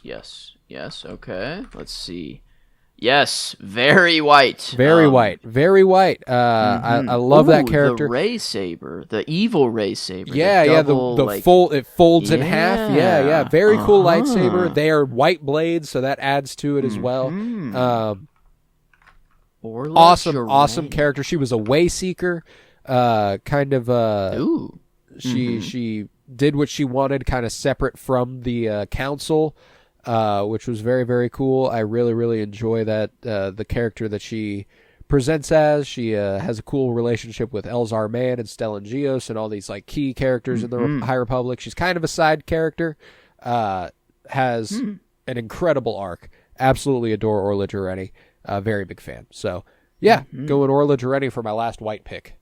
Okay. Let's see. Yes, very white. Very white. I love that character. The ray saber, the evil ray saber. Yeah, it folds in half. Yeah. Very cool lightsaber. They are white blades, so that adds to it as well. Awesome character. She was a way seeker. She did what she wanted, kind of separate from the council. which was very, very cool. I really, really enjoy that the character that she presents as. She has a cool relationship with Elzar Mann and Stellan Gios and all these like key characters in the High Republic. She's kind of a side character. Has an incredible arc. Absolutely adore Orla Jareni. Very big fan. So yeah, going Orla Jareni for my last white pick.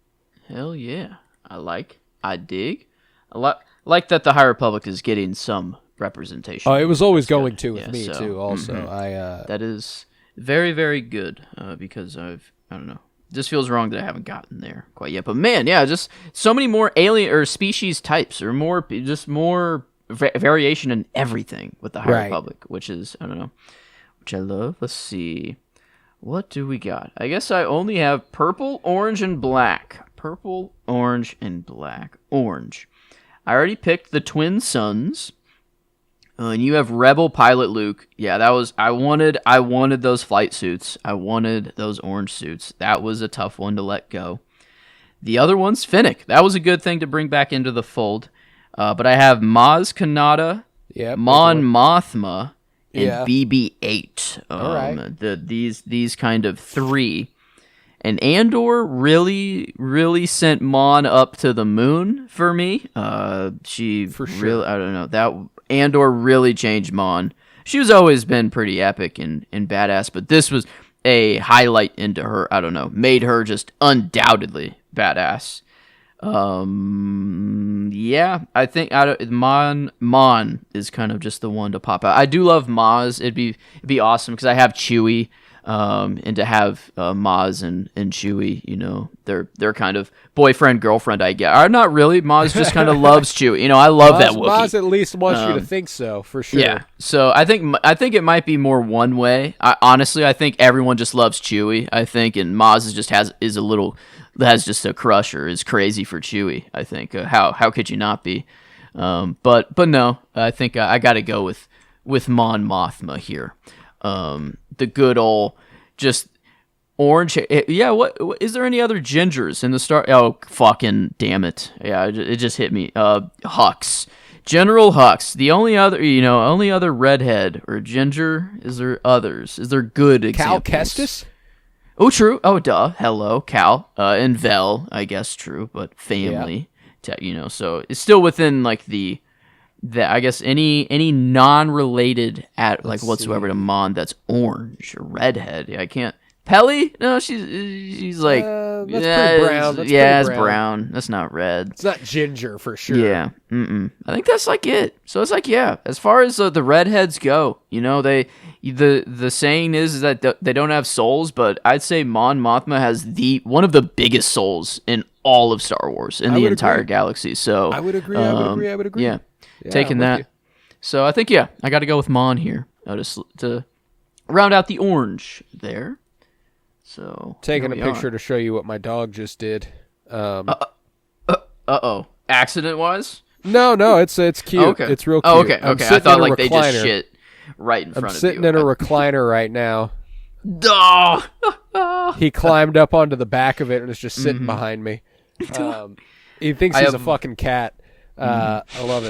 Hell yeah. I dig. Like that the High Republic is getting some representation. Oh, it was always going good. to with me too. Also, that is very, very good because I don't know. Just feels wrong that I haven't gotten there quite yet. But man, yeah, just so many more alien or species types, or more variation in everything with the High Republic, which is, I don't know, which I love. Let's see, what do we got? I guess I only have purple, orange, and black. Purple, orange, and black. Orange. I already picked the Twin Suns. And you have Rebel Pilot Luke. Yeah, that was I wanted those flight suits. I wanted those orange suits. That was a tough one to let go. The other one's Finnick. That was a good thing to bring back into the fold. But I have Maz Kanata, Mon Mothma, and BB-8. All right. These kind of three. And Andor really, really sent Mon up to the moon for me. She for sure. Really, I don't know, that Andor really changed Mon. She's always been pretty epic and badass, but this was a highlight into her. I don't know, made her just undoubtedly badass. Yeah, I think Mon is kind of just the one to pop out. I do love Maz. It'd be awesome because I have Chewie. And to have Maz and Chewie, you know, they're kind of boyfriend girlfriend, I guess. Or not really. Maz just kind of loves Chewie. You know, I love that Wookiee. Maz at least wants you to think so, for sure. Yeah. So I think it might be more one way. Honestly, I think everyone just loves Chewie. I think, and Maz has just a crush or is crazy for Chewie. I think how could you not be? But no, I think I got to go with Mon Mothma here. The good old just orange. Yeah, what is there any other gingers in the Star? Oh, fucking damn it! Yeah, it just hit me. Hux, General Hux. The only other redhead or ginger. Is there others? Is there good examples? Cal Kestis? Oh, true. Oh, duh. Hello, Cal. And Vel, I guess true, but family. Yeah. So it's still within like the I guess any non-related whatsoever to Mon that's orange or redhead. I can't. Peli? No, she's like that's pretty brown. It's brown. That's not red. It's not ginger for sure. Yeah. I think that's like it. So it's like, yeah. As far as the redheads go, the saying is that they don't have souls, but I'd say Mon Mothma has one of the biggest souls in all of Star Wars in the entire galaxy. So I would agree. I would agree. Yeah. Taking that. So I think, I got to go with Mon here to round out the orange there. So taking a picture to show you what my dog just did. Accident-wise? No, it's cute. Okay. It's real cute. Oh, okay. I thought like they just shit right in front of you. I'm sitting in a recliner right now. Duh! He climbed up onto the back of it and is just sitting behind me. He thinks he's a fucking cat. I love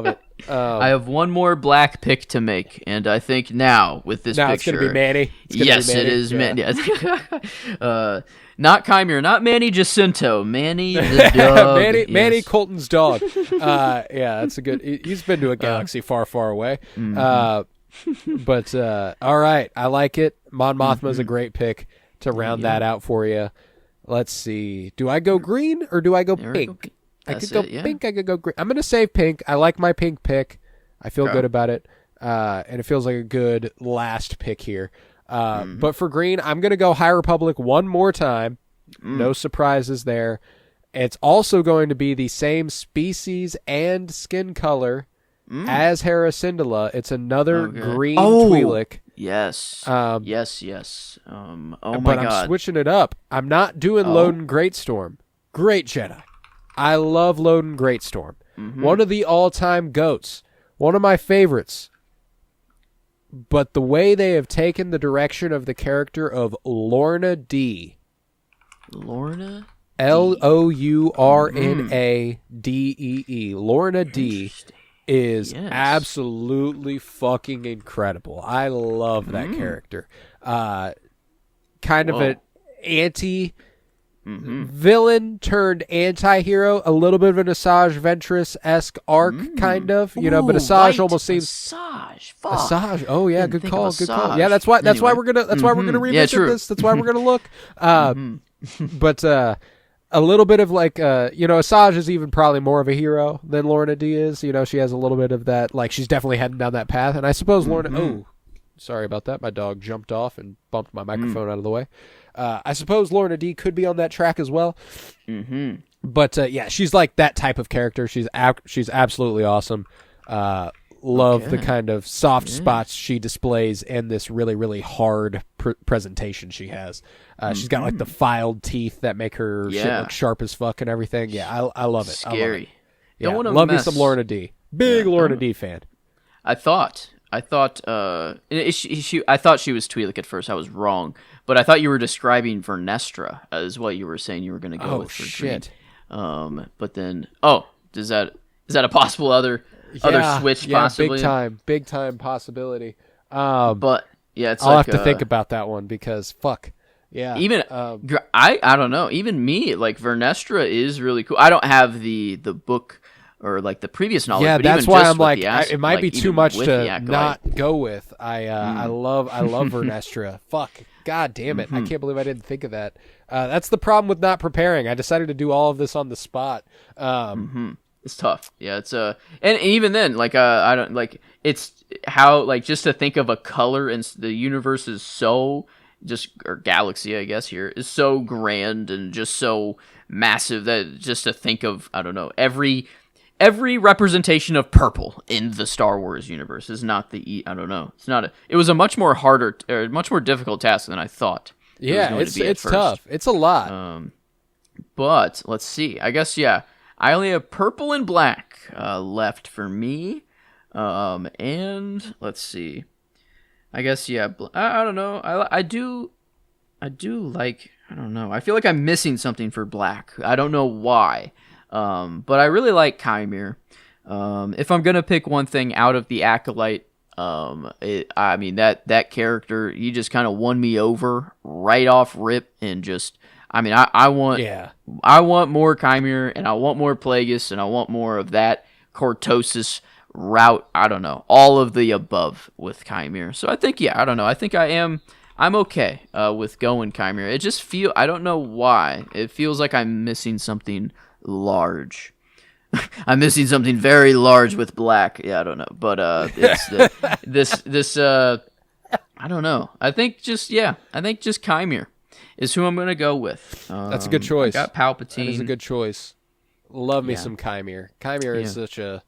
it. I have one more black pick to make, and I think now with this picture, it's gonna be Manny. Yes, it is Manny. Not Chimera, not Manny Jacinto. Manny the dog. Manny Colton's dog. Yeah, that's a good. He's been to a galaxy far, far away. But all right, I like it. Mon Mothma is a great pick to round that out for you. Let's see. Do I go green or do I go pink? I could go pink. I could go green. I'm going to save pink. I like my pink pick. I feel good about it. And it feels like a good last pick here. But for green, I'm going to go High Republic one more time. No surprises there. It's also going to be the same species and skin color as Hera Syndulla. It's another green Twi'lek. Yes. Yes. Oh my God. But I'm switching it up. I'm not doing Loden Greatstorm. Great Jedi. I love Loden Greatstorm. One of the all-time GOATs. One of my favorites. But the way they have taken the direction of the character of Lorna D. Lorna? Lourna Dee. Lorna D. is absolutely fucking incredible. I love that character. Kind of an villain turned anti-hero, a little bit of an Asajj Ventress-esque arc, kind of, you know, but Asajj almost seems Asajj. Oh yeah, good call. Yeah, that's why we're gonna revisit this. That's why we're gonna look. But a little bit of like, you know, Asajj is even probably more of a hero than Lorna D is. You know, she has a little bit of that, like she's definitely heading down that path. And I suppose Lorna. Oh, sorry about that. My dog jumped off and bumped my microphone out of the way. I suppose Lorna D could be on that track as well. But yeah, she's like that type of character. She's absolutely awesome. Love the kind of soft spots she displays and this really, really hard presentation she has. She's got like the filed teeth that make her shit look sharp as fuck and everything. Yeah, I love it. Scary. I love it. Yeah, Don't want to love me some Lorna D. Big Lorna D fan. I thought I thought she was Twi'lek at first. I was wrong, but I thought you were describing Vernestra as what you were saying you were going to go with for shit. Green. But then, is that a possible other switch? Possibly, big time possibility. But yeah, I'll have to think about that one because fuck. Yeah. Even I don't know. Even me, like Vernestra is really cool. I don't have the book or like the previous knowledge. Yeah, but that's even why just I'm with like, the acid, it might like, be too much to not Acolyte. go with. I love Vernestra. Fuck. God damn it. I can't believe I didn't think of that. That's the problem with not preparing. I decided to do all of this on the spot. It's tough. Yeah, it's and even then, like I don't like it's how like just to think of a color and the universe is so or galaxy, I guess here is so grand and just so massive that just to think of, I don't know, every representation of purple in the Star Wars universe is not I don't know. It was a much more difficult task than I thought. Yeah, it's tough. It's a lot. But let's see. I guess I only have purple and black left for me. And let's see. I guess I don't know. I do like, I don't know. I feel like I'm missing something for black. I don't know why. But I really like Chimere. If I'm gonna pick one thing out of the Acolyte, that character, he just kind of won me over right off rip, and just, I want more Chimere, and I want more Plagueis, and I want more of that Cortosis route. I don't know, all of the above with Chimere. So I think, I don't know. I think I'm okay with going Chimere. It just I don't know why. It feels like I'm missing something large. I'm missing something very large with black. Yeah, I don't know, but it's this I don't know. I think just Chimere is who I'm gonna go with. That's a good choice. I got Palpatine. That is a good choice. Love me some Chimere. Chimere is such a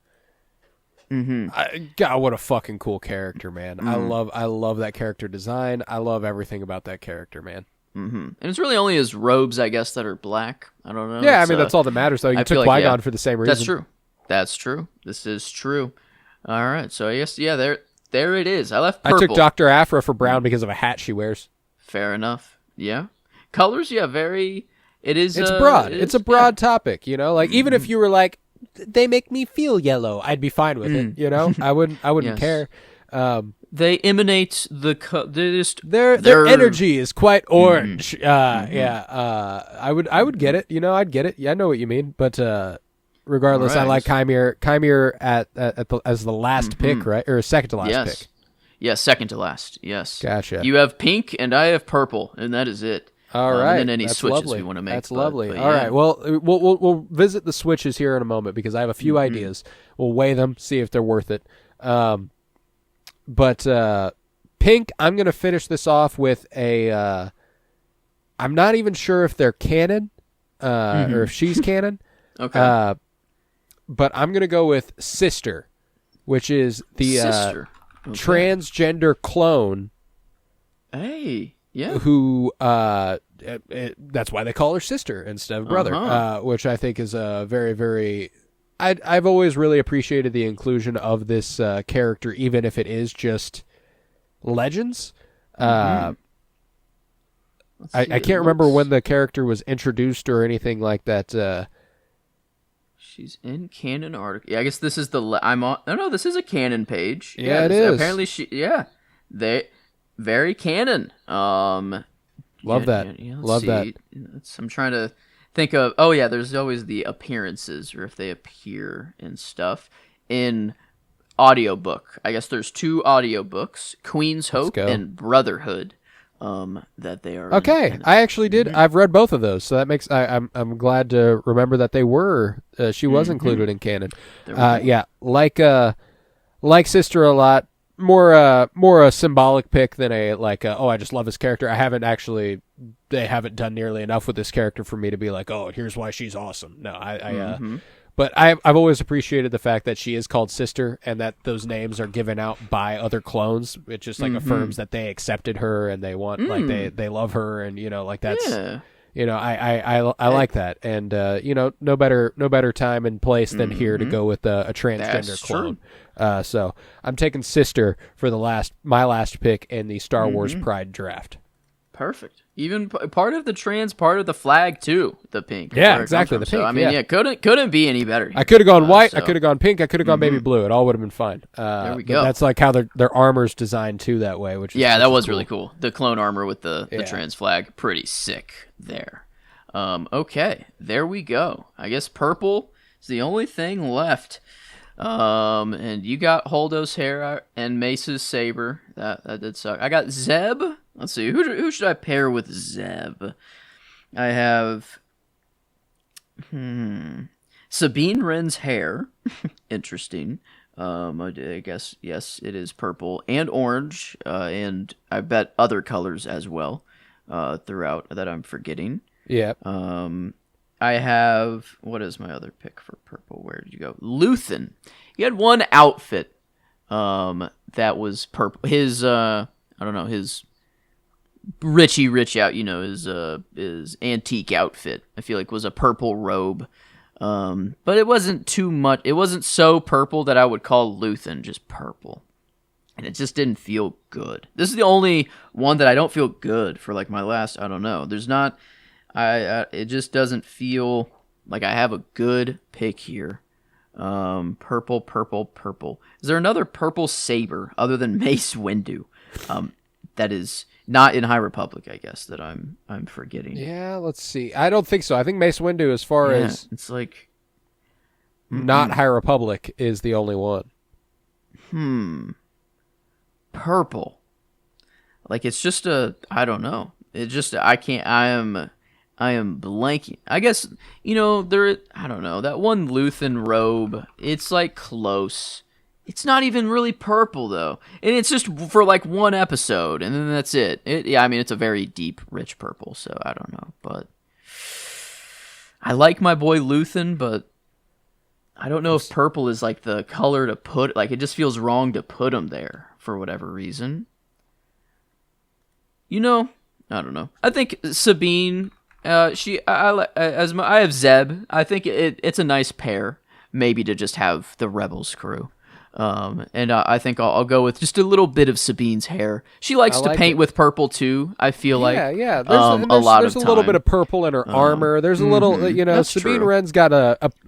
God, what a fucking cool character, man. I love that character design. I love everything about that character, man. And it's really only his robes, I guess, that are black. I don't know. Yeah, that's all that matters, though. You took Qui-Gon for the same reason. That's true. This is true. All right, so I guess, there it is. I left purple. I took Dr. Aphra for brown because of a hat she wears. Fair enough. Yeah. Colors, very... It is... It's broad. It's a broad topic, Like, even if you were like, they make me feel yellow, I'd be fine with it, I wouldn't care. They emanate their energy is quite orange. I would get it. I'd get it. Yeah, I know what you mean. But regardless, I like Chimere. Chimere as the last pick, right, or second to last pick. Yeah, second to last. Yes. Gotcha. You have pink, and I have purple, and that is it. All right. And then any That's switches lovely. we want to make. That's lovely. All right. Well, we'll visit the switches here in a moment because I have a few ideas. We'll weigh them, see if they're worth it. But pink, I'm going to finish this off with a... I'm not even sure if they're canon or if she's canon. Okay. But I'm going to go with Sister, which is the transgender clone. Hey, yeah. Who... that's why they call her sister instead of brother, which I think is a very, very... I've always really appreciated the inclusion of this character, even if it is just Legends. I can't remember when the character was introduced or anything like that. She's in canon article. Yeah, I guess this is I'm on. No, this is a canon page. Yeah, it is. Apparently, they very canon. Love that. Love see. that. I'm trying to think of. Oh yeah, there's always the appearances, or if they appear in stuff in audiobook. I guess there's 2 audiobooks, Queen's Hope and Brotherhood. That they are okay. I actually did. I've read both of those, so that makes I'm glad to remember that they were. She was included in canon. Yeah, like Sister a lot. More a symbolic pick than a I just love this character. They haven't done nearly enough with this character for me to be like, oh, here's why she's awesome. No, but I've always appreciated the fact that she is called Sister and that those names are given out by other clones. It just affirms that they accepted her and they want they love her, and that's I like that, and no better time and place than here to go with a transgender clone. So I'm taking Sister for my last pick in the Star Wars Pride draft. Perfect. Even part of the trans, part of the flag too. The pink. Yeah, exactly. The pink. So, I mean, couldn't be any better. I could have gone white. I could have gone pink. I could have gone baby blue. It all would have been fine. There we go. That's like how their armor's designed too that way. That was cool. Really cool. The clone armor with the trans flag, pretty sick there. Okay, there we go. I guess purple is the only thing left. And you got Holdo's hair and Mace's saber. That did suck. I got Zeb. Let's see. Who should I pair with Zeb? I have Sabine Wren's hair. Interesting. I guess yes, it is purple and orange, and I bet other colors as well. Throughout that I'm forgetting. Yeah. I have, what is my other pick for purple? Where did you go? Luthen. He had one outfit that was purple. His his Richie Rich out, his antique outfit, I feel like was a purple robe. But it wasn't too much. It wasn't so purple that I would call Luthen just purple. And it just didn't feel good. This is the only one that I don't feel good for, like my last, I don't know. There's not... it just doesn't feel like I have a good pick here. Purple. Is there another purple saber other than Mace Windu? That is not in High Republic, I guess, that I'm forgetting. Yeah, let's see. I don't think so. I think Mace Windu, as far as it's like not High Republic, is the only one. Purple. Like it's just I don't know. It just I am blanking. I guess, I don't know, that one Luthen robe, it's like close. It's not even really purple though. And it's just for like one episode and then that's it. It's a very deep, rich purple, so I don't know. But I like my boy Luthen, but I don't know if purple is like the color to put, like it just feels wrong to put him there for whatever reason. I don't know. I think Sabine, I have Zeb. I think it's a nice pair, maybe to just have the Rebels crew. And I think I'll go with just a little bit of Sabine's hair. She likes to paint with purple too. I feel like yeah. There's a little bit of purple in her armor. There's a little, Sabine Wren's got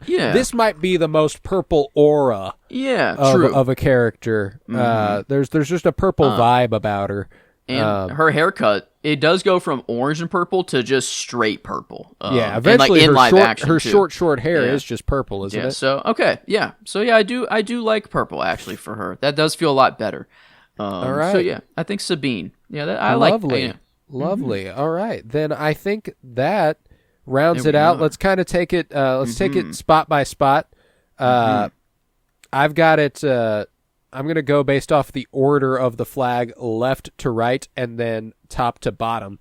this might be the most purple aura. Of a character. There's just a purple vibe about her. And her haircut, it does go from orange and purple to just straight purple. Eventually her short hair is just purple, isn't it? So I do like purple actually for her. That does feel a lot better. All right. So I think Sabine. I lovely. like. Lovely. All right, then I think that rounds it out. Let's kind of take it. Let's take it spot by spot. I've got it. I'm going to go based off the order of the flag, left to right, and then top to bottom.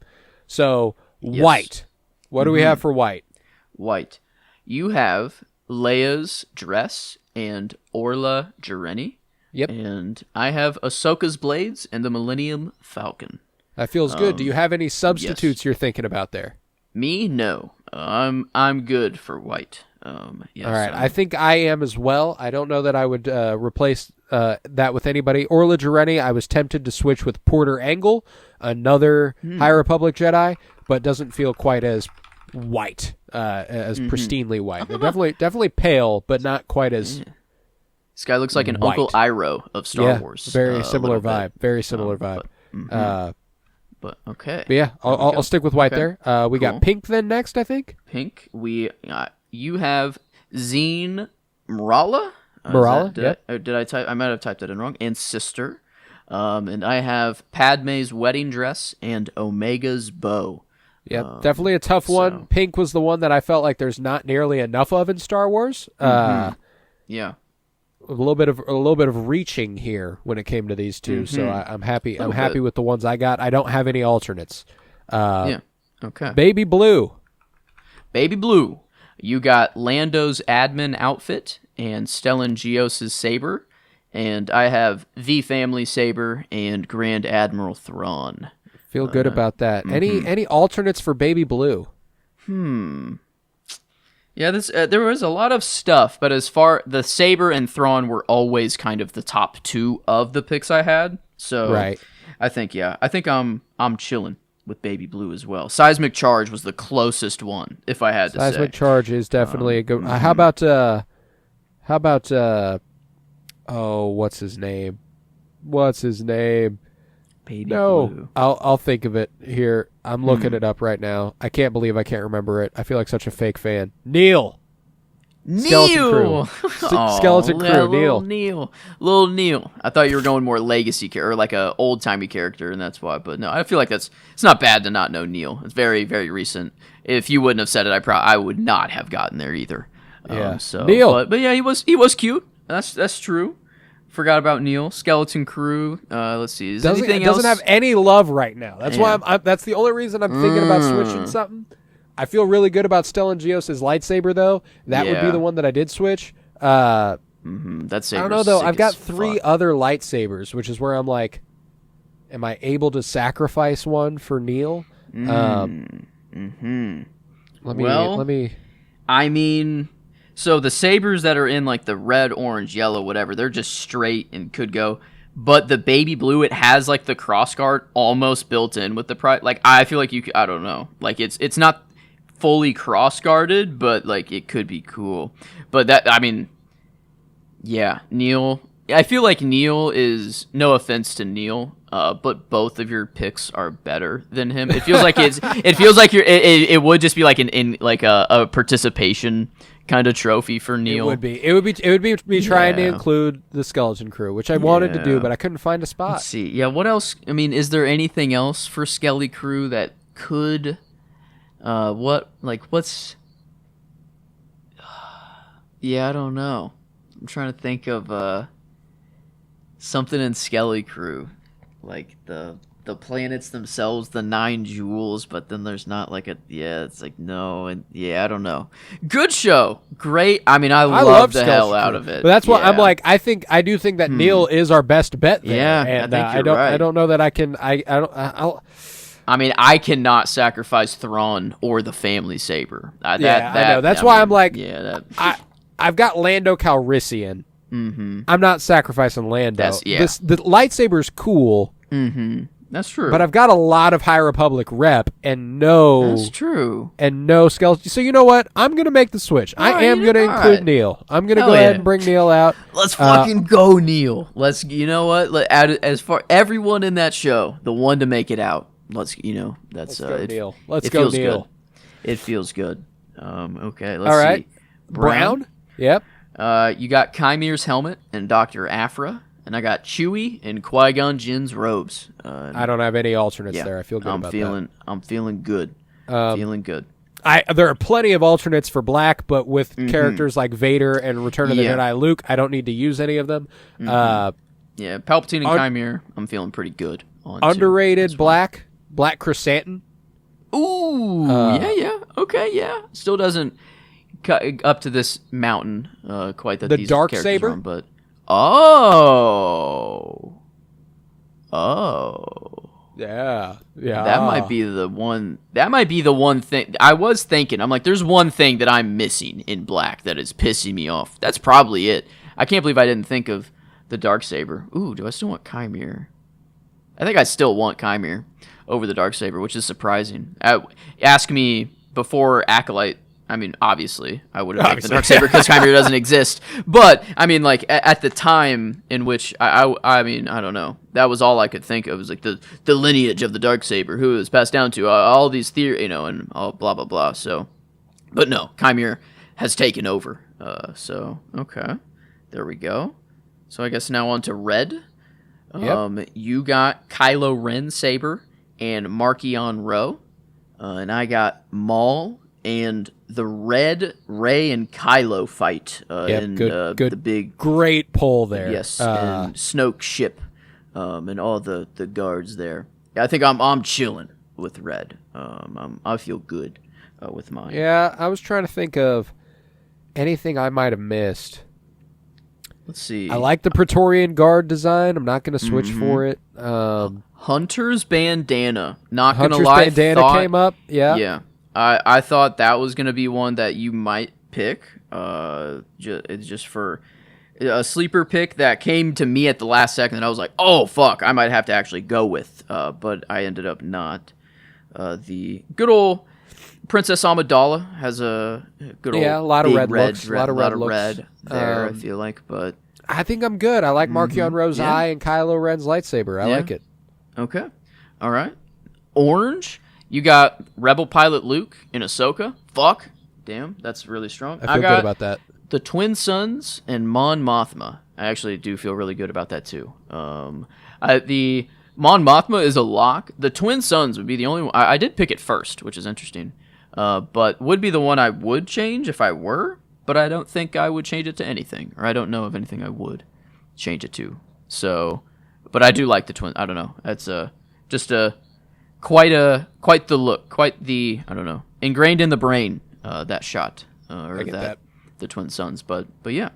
So, white. What do we have for white? White. You have Leia's dress and Orla Jareni. Yep. And I have Ahsoka's blades and the Millennium Falcon. That feels good. Do you have any substitutes you're thinking about there? Me? No. I'm good for white. All right. I think I am as well. I don't know that I would replace that with anybody. Orla Jareni, I was tempted to switch with Porter Engle, another High Republic Jedi, but doesn't feel quite as white, as pristinely white. They're definitely pale, but not quite as. This guy looks like an white. Uncle Iroh of Star Wars. Very similar a little vibe. bit. Very similar vibe. But okay. But yeah, I'll stick with white Okay. there. We Cool. got pink then next, I think. Pink. You have Zine Mrala. Mrala, Did I type? I might have typed it in wrong. And sister. And I have Padme's wedding dress and Omega's bow. Yeah, definitely a tough one. so- Pink was the one that I felt like there's not nearly enough of in Star Wars. Yeah. A little bit of reaching here when it came to these two. So I'm happy. I'm happy with the ones I got. I don't have any alternates. Yeah. Okay. Baby blue. Baby Blue. You got Lando's admin outfit and Stellan Gios's saber, and I have the family saber and Grand Admiral Thrawn. Feel good about that. Any alternates for baby blue? Yeah, there was a lot of stuff, but as far the saber and Thrawn were always kind of the top two of the picks I had. So Right. I think I'm chilling with Baby Blue as well. Seismic Charge was the closest one, if I had to say. Seismic charge is definitely a good. How about oh, what's his name? Baby No, Blue. I'll think of it here. I'm looking it up right now. I can't believe I can't remember it. I feel like such a fake fan. Neil. Skeleton Crew. Skeleton Crew, yeah, Neil. Little Neil. I thought you were going more legacy or like a old timey character, and that's why. But no, I feel like it's not bad to not know Neil. It's very, very recent. If you wouldn't have said it, I would not have gotten there either. Yeah. So Neil. but yeah, he was cute. That's true. Forgot about Neil. Skeleton Crew. Let's see. Is anything else? Doesn't have any love right now. That's why that's the only reason I'm thinking about switching something. I feel really good about Stellan Gios' lightsaber though. That would be the one that I did switch. That I saber's don't know though. sick I've got as 3 fuck. other lightsabers, which is where I'm like, am I able to sacrifice one for Neil? Let me. I mean, so the sabers that are in like the red, orange, yellow, whatever, they're just straight and could go. But the baby blue, it has like the crossguard almost built in with the price. Like I feel like I don't know. Like it's not fully cross-guarded, but like it could be cool. But Neil. I feel like Neil is, no offense to Neil, but both of your picks are better than him. It feels like it would just be like a participation kind of trophy for Neil. It would be me trying to include the Skeleton Crew, which I wanted to do, but I couldn't find a spot. Let's see. Yeah, what else? I mean, is there anything else for Skelly Crew that could what's yeah, I don't know. I'm trying to think of something in Skelly Crew, like the planets themselves, the 9 jewels, but then there's not like it's like no, and I don't know. Good show, great. I mean, I love the hell out of it. But that's why I'm like, I do think that Neil is our best bet there. Yeah, and I think you're right. I don't know that I can. I mean, I cannot sacrifice Thrawn or the family saber. I know. That's why I'm like, that. I've got Lando Calrissian. Mm-hmm. I'm not sacrificing Lando. The lightsaber's cool. Mm-hmm. That's true. But I've got a lot of High Republic rep and no. That's true. And no skeleton. So you know what? I'm gonna make the switch. I am gonna include Neil. I'm gonna go ahead and bring Neil out. Let's fucking go, Neil. Let's. You know what? As far everyone in that show, the one to make it out. Let's go, Neil. Let's go, Neil. Good. It feels good. Okay. All right. See. Brown. Yep. You got Chymere's helmet and Dr. Afra, and I got Chewie and Qui-Gon Jinn's robes. I don't have any alternates there. I feel good about that. I'm feeling good. Feeling good. There are plenty of alternates for Black, but with characters like Vader and Return of the Jedi Luke, I don't need to use any of them. Yeah, Palpatine and Chimere, I'm feeling pretty good on. Underrated Black Chrysanthemum. Ooh, yeah. Okay, yeah. Still doesn't cut up to this mountain quite that the these dark characters saber, are on, but oh, yeah. That might be the one. That might be the one thing I was thinking. I'm like, there's one thing that I'm missing in Black that is pissing me off. That's probably it. I can't believe I didn't think of the dark saber. Ooh, do I still want Chimere? I think I still want Chimere over the dark saber, which is surprising. Ask me before Acolyte, I mean, obviously, I would have picked the Darksaber because Chimera doesn't exist. But, I mean, like, at the time in which, I mean, I don't know. That was all I could think of. It was like the lineage of the Darksaber, who was passed down to all these theories, and all blah, blah, blah. So, but no, Chimera has taken over. So, okay. There we go. So I guess now on to red. You got Kylo Ren Saber and Markion Ro. And I got Maul and the red Rey and Kylo fight in good, the big... Great pull there. Yes, and Snoke ship and all the guards there. I think I'm chilling with red. I feel good with mine. Yeah, I was trying to think of anything I might have missed. Let's see. I like the Praetorian Guard design. I'm not going to switch for it. Hunter's Bandana. Not going to Hunter's lie. Bandana came up. Yeah. Yeah. I thought that was going to be one that you might pick. It's just for a sleeper pick that came to me at the last second that I was like, oh, fuck, I might have to actually go with. But I ended up not. The good old Princess Amidala has a good old a lot of big red looks. A lot of red red there, I feel like. But I think I'm good. I like Markion Ro's eye and Kylo Ren's lightsaber. I like it. Okay. All right. Orange. You got Rebel Pilot Luke in Ahsoka. Fuck. Damn, that's really strong. I feel good about that. The Twin Sons and Mon Mothma. I actually do feel really good about that too. The Mon Mothma is a lock. The Twin Sons would be the only one. I did pick it first, which is interesting. But would be the one I would change if I were. But I don't think I would change it to anything. Or I don't know of anything I would change it to. So, but I do like the Twin. I don't know. It's quite the look. Quite the, I don't know, ingrained in the brain, that shot. I get that. The Twin Sons. But yeah.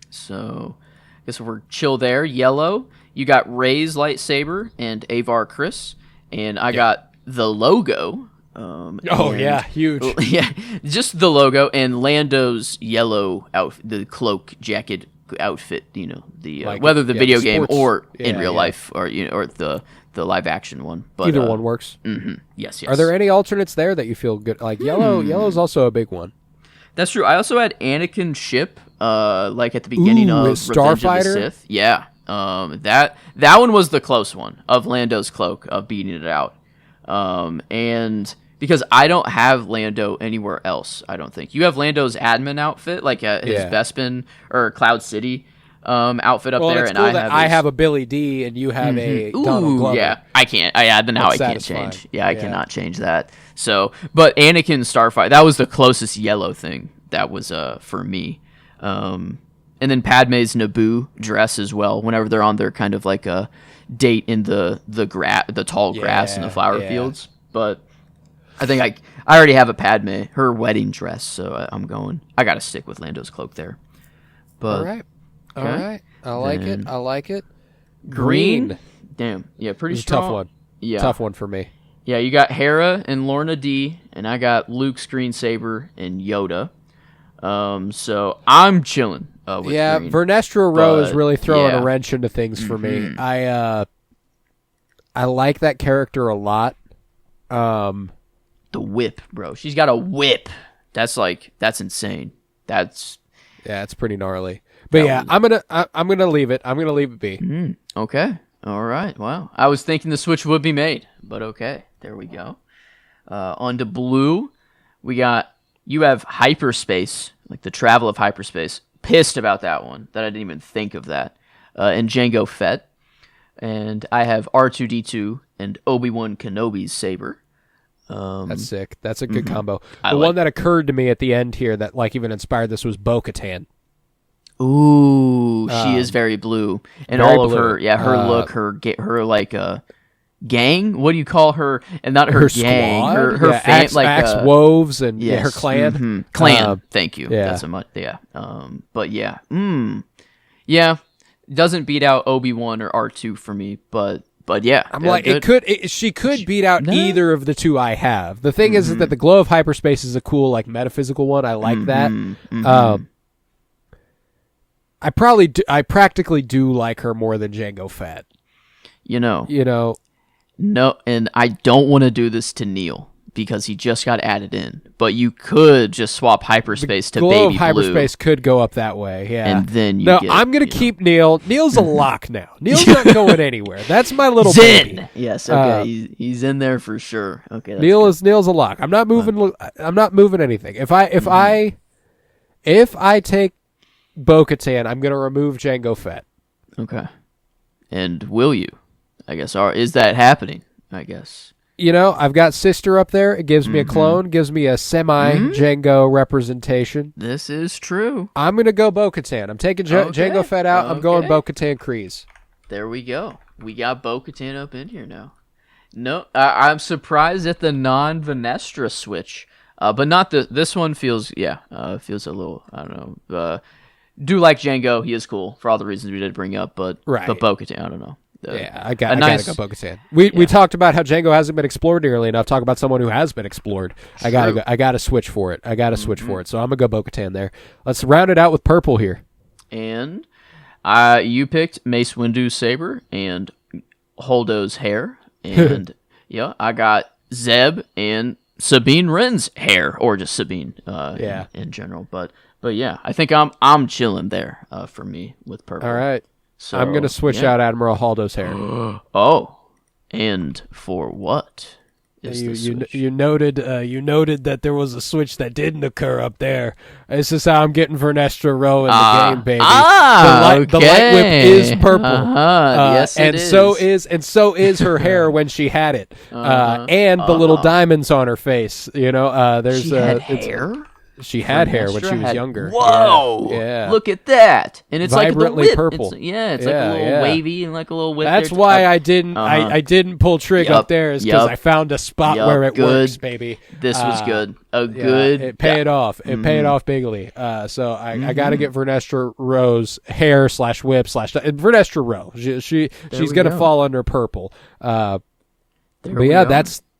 So, I guess we're chill there. Yellow. You got Rey's lightsaber and Avar Kriss. And I got the logo. Huge. Yeah, just the logo and Lando's yellow outfit, the cloak jacket outfit. Whether the video game or in real life, or or the live action one. But either one works. Mm-hmm. Yes. Are there any alternates there that you feel good? Like yellow. Yellow's also a big one. That's true. I also had Anakin ship, like at the beginning of Revenge of the Sith. Yeah. That one was the close one of Lando's cloak of beating it out. And because I don't have Lando anywhere else, I don't think. You have Lando's admin outfit, like his Bespin or Cloud City outfit up there, and I have a Billy D and you have a Donald Glover. Yeah, I can't. I can't change. Yeah, I cannot change that. So, but Anakin Starfighter, that was the closest yellow thing that was for me. And then Padme's Naboo dress as well. Whenever they're on their kind of like a date in the tall grass in the flower fields, but. I think I already have a Padme, her wedding dress, so I'm going. I got to stick with Lando's cloak there. But, all right. I like it. Green. Damn. Yeah, pretty strong. Tough one. Yeah. Tough one for me. Yeah, you got Hera and Lorna D, and I got Luke Screensaber and Yoda. So I'm chilling with Green. Vernestra Rowe is really throwing a wrench into things for me. I like that character a lot. The whip, bro. She's got a whip. That's insane. It's pretty gnarly. But I'm gonna leave it. I'm gonna leave it be. Okay. All right. Wow. I was thinking the switch would be made, but okay. There we go. On to blue, you have hyperspace, like the travel of hyperspace. Pissed about that one. That I didn't even think of that. And Jango Fett, and I have R2D2 and Obi-Wan Kenobi's saber. That's sick. That's a good combo. The one that occurred to me at the end here that like even inspired this was Bo-Katan. Ooh, she is very blue, and very all of blue. her look, her like gang. What do you call her? And not her gang. Squad? Her axe woves and her clan. Mm-hmm. Clan. Thank you. That's a much. Yeah. But yeah. Yeah. Doesn't beat out Obi-Wan or R2 for me, but yeah, I'm like she could beat out either of the two I have. The thing is that the glow of hyperspace is a cool like metaphysical one. I like that. I practically do like her more than Jango Fett. No, and I don't want to do this to Neil, because he just got added in. But you could just swap hyperspace to Glow baby of blue. hyperspace could go up that way, yeah. And then you no, get, I'm gonna keep Neil. Neil's a lock now. Neil's not going anywhere. That's my little Zen. baby. Yes, okay, he's in there for sure. Okay, that's Neil's a lock. I'm not moving. I'm not moving anything. If I take Bo-Katan, I'm gonna remove Jango Fett. okay. And will you? I guess. Or is that happening? I guess. You know, I've got Sister up there. It gives me a clone, gives me a semi-Jango representation. This is true. I'm going to go Bo-Katan. I'm taking Jango Fett out. I'm going Bo-Katan Kryze. There we go. We got Bo-Katan up in here now. No, I'm surprised at the non-Venestra switch, but not this one feels feels a little, I don't know. Do like Jango. He is cool for all the reasons we did bring up, but Bo-Katan, I don't know. I gotta go Bo-Katan. We talked about how Jango hasn't been explored nearly enough. Talk about someone who has been explored. I gotta switch for it. Switch for it. So I'm gonna go Bo-Katan there. Let's round it out with purple here. And you picked Mace Windu's saber and Holdo's hair, and I got Zeb and Sabine Wren's hair, or just Sabine. In general, but yeah, I think I'm chilling there for me with purple. All right. So, I'm going to switch out Admiral Holdo's hair. Oh, and for what is the switch? You noted that there was a switch that didn't occur up there. This is how I'm getting Vernestra Row in the game, baby. The light whip is purple. Yes, it is. So is her hair when she had it, and the little diamonds on her face. You know, there's she had hair. She had hair when she was younger. Whoa! Yeah. Look at that, and it's vibrantly like the purple. It's like a little wavy and like a little whip. That's why I didn't. I didn't pull trig up there, is because I found a spot where it works, baby. This was good. Good. It paid off. It paid off bigly. So I got to get Vernestra Row's hair / whip / Vernestra Row. She's gonna fall under purple. But yeah,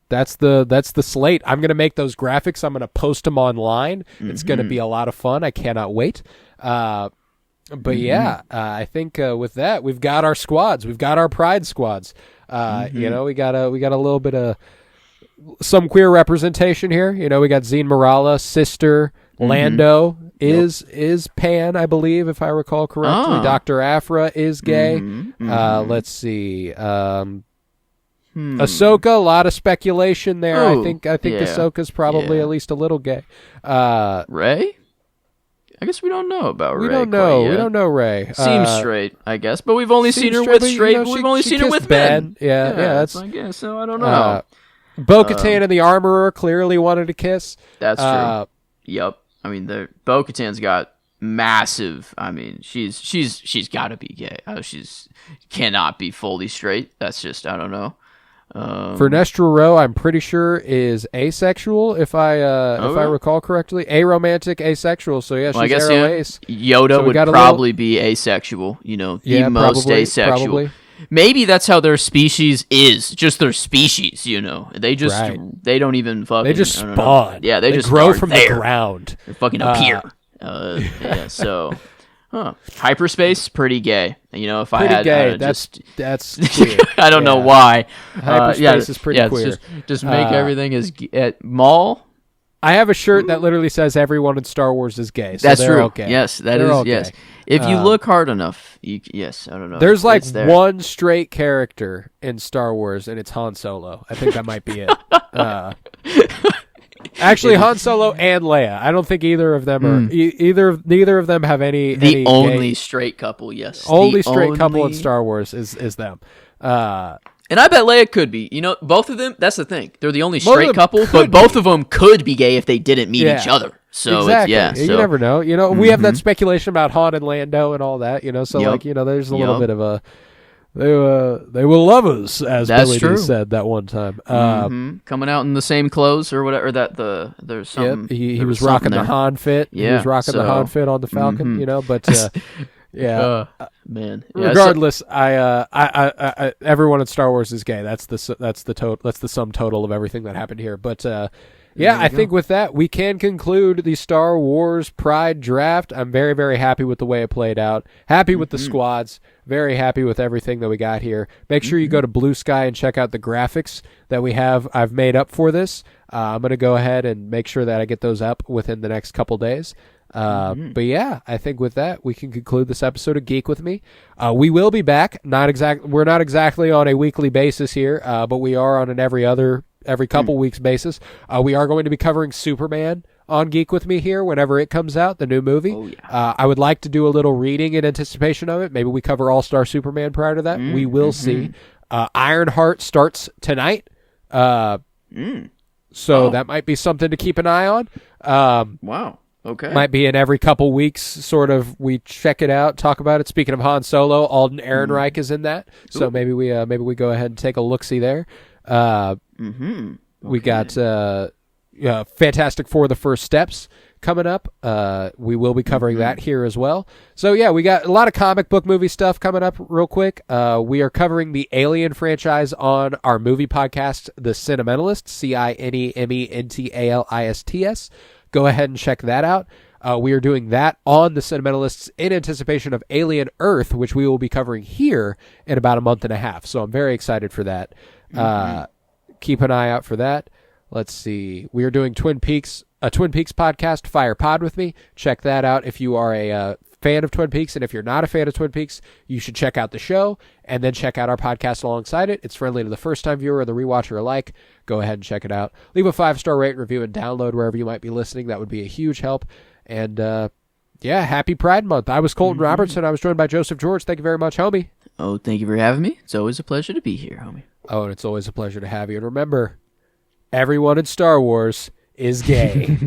that's the slate. I'm going to make those graphics. I'm going to post them online. It's going to be a lot of fun. I cannot wait. I think with that, we've got our squads. We've got our pride squads. You know, we got a little bit of some queer representation here. You know, we got Zine Morala, Sister, Lando is pan, I believe, if I recall correctly. Dr. Aphra is gay. Let's see. Ahsoka, a lot of speculation there. I think Ahsoka's probably at least a little gay. Rey? I guess we don't know about Rey. We don't know. We don't know Rey. Seems straight, I guess, but we've only seen her with straight. We've only seen her with men. Yeah, that's. I guess so. I don't know. Bo-Katan and the Armorer clearly wanted to kiss. That's true. Yep. I mean, Bo-Katan's got massive. I mean, she's got to be gay. She's cannot be fully straight. That's just, I don't know. Vernestra Row, I'm pretty sure, is asexual, if I recall correctly. Aromantic, asexual. So yeah, she's ace. Yoda so would probably be asexual. You know, the most asexual. Probably. Maybe that's how their species is. Just their species. You know, they just they don't even fucking. They just spawn. Yeah, they just grow from the ground. They fucking appear. So. Huh. Hyperspace, pretty gay. You know, if pretty I had gay. That's queer. I don't know why. Hyperspace is pretty queer. Just make everything as at mall. I have a shirt that literally says everyone in Star Wars is gay. So that's true. Okay. Yes, they're is. Yes, if you look hard enough, yes. I don't know. There's like one straight character in Star Wars, and it's Han Solo. I think that might be it. Actually, Han Solo and Leia. I don't think either of them are neither of them have any. The only straight couple, yes. Only straight couple in Star Wars is them. And I bet Leia could be. You know, both of them. That's the thing. They're the only straight couple, but both of them could be gay if they didn't meet each other. So exactly. You never know. You know, we have that speculation about Han and Lando and all that. You know, so there's a little bit of a. They were lovers, as Billy D said that one time. Coming out in the same clothes or whatever. There's something. Yep, he was rocking the Han fit. Yeah, he was rocking the Han fit on the Falcon. You know, but man. Regardless, I everyone in Star Wars is gay. That's the sum total of everything that happened here. But Yeah, I think with that, we can conclude the Star Wars Pride draft. I'm very, very happy with the way it played out. Happy with the squads. Very happy with everything that we got here. Make sure you go to Blue Sky and check out the graphics that I've made up for this. I'm going to go ahead and make sure that I get those up within the next couple days. But yeah, I think with that, we can conclude this episode of Geek With Me. We will be back. We're not exactly on a weekly basis here, but we are on an every couple weeks basis. We are going to be covering Superman on Geek With Me here whenever it comes out, the new movie. Oh, yeah. I would like to do a little reading in anticipation of it. Maybe we cover All-Star Superman prior to that. We will see. Ironheart starts tonight. So that might be something to keep an eye on. Wow. Okay. Might be in every couple weeks, sort of. We check it out, talk about it. Speaking of Han Solo, Alden Ehrenreich is in that, so maybe we go ahead and take a look-see there. We got Fantastic Four: The First Steps coming up. We will be covering that here as well. So yeah, we got a lot of comic book movie stuff coming up real quick. We are covering the Alien franchise on our movie podcast, The Cinementalists, CINEMENTALISTS. Go ahead and check that out. We are doing that on The Cinementalists in anticipation of Alien Earth, which we will be covering here in about a month and a half. So I'm very excited for that. Keep an eye out for that. Let's see. We are doing a Twin Peaks podcast, Fire Pod with me. Check that out if you are a fan of Twin Peaks, and if you're not a fan of Twin Peaks, you should check out the show and then check out our podcast alongside it. It's friendly to the first-time viewer or the rewatcher alike. Go ahead and check it out. Leave a 5-star rate, review, and download wherever you might be listening. That would be a huge help. And yeah, happy Pride Month. I was Colton Robertson. I was joined by Joseph George. Thank you very much, homie. Oh, thank you for having me. It's always a pleasure to be here, homie. Oh, and it's always a pleasure to have you. And remember, everyone in Star Wars is gay.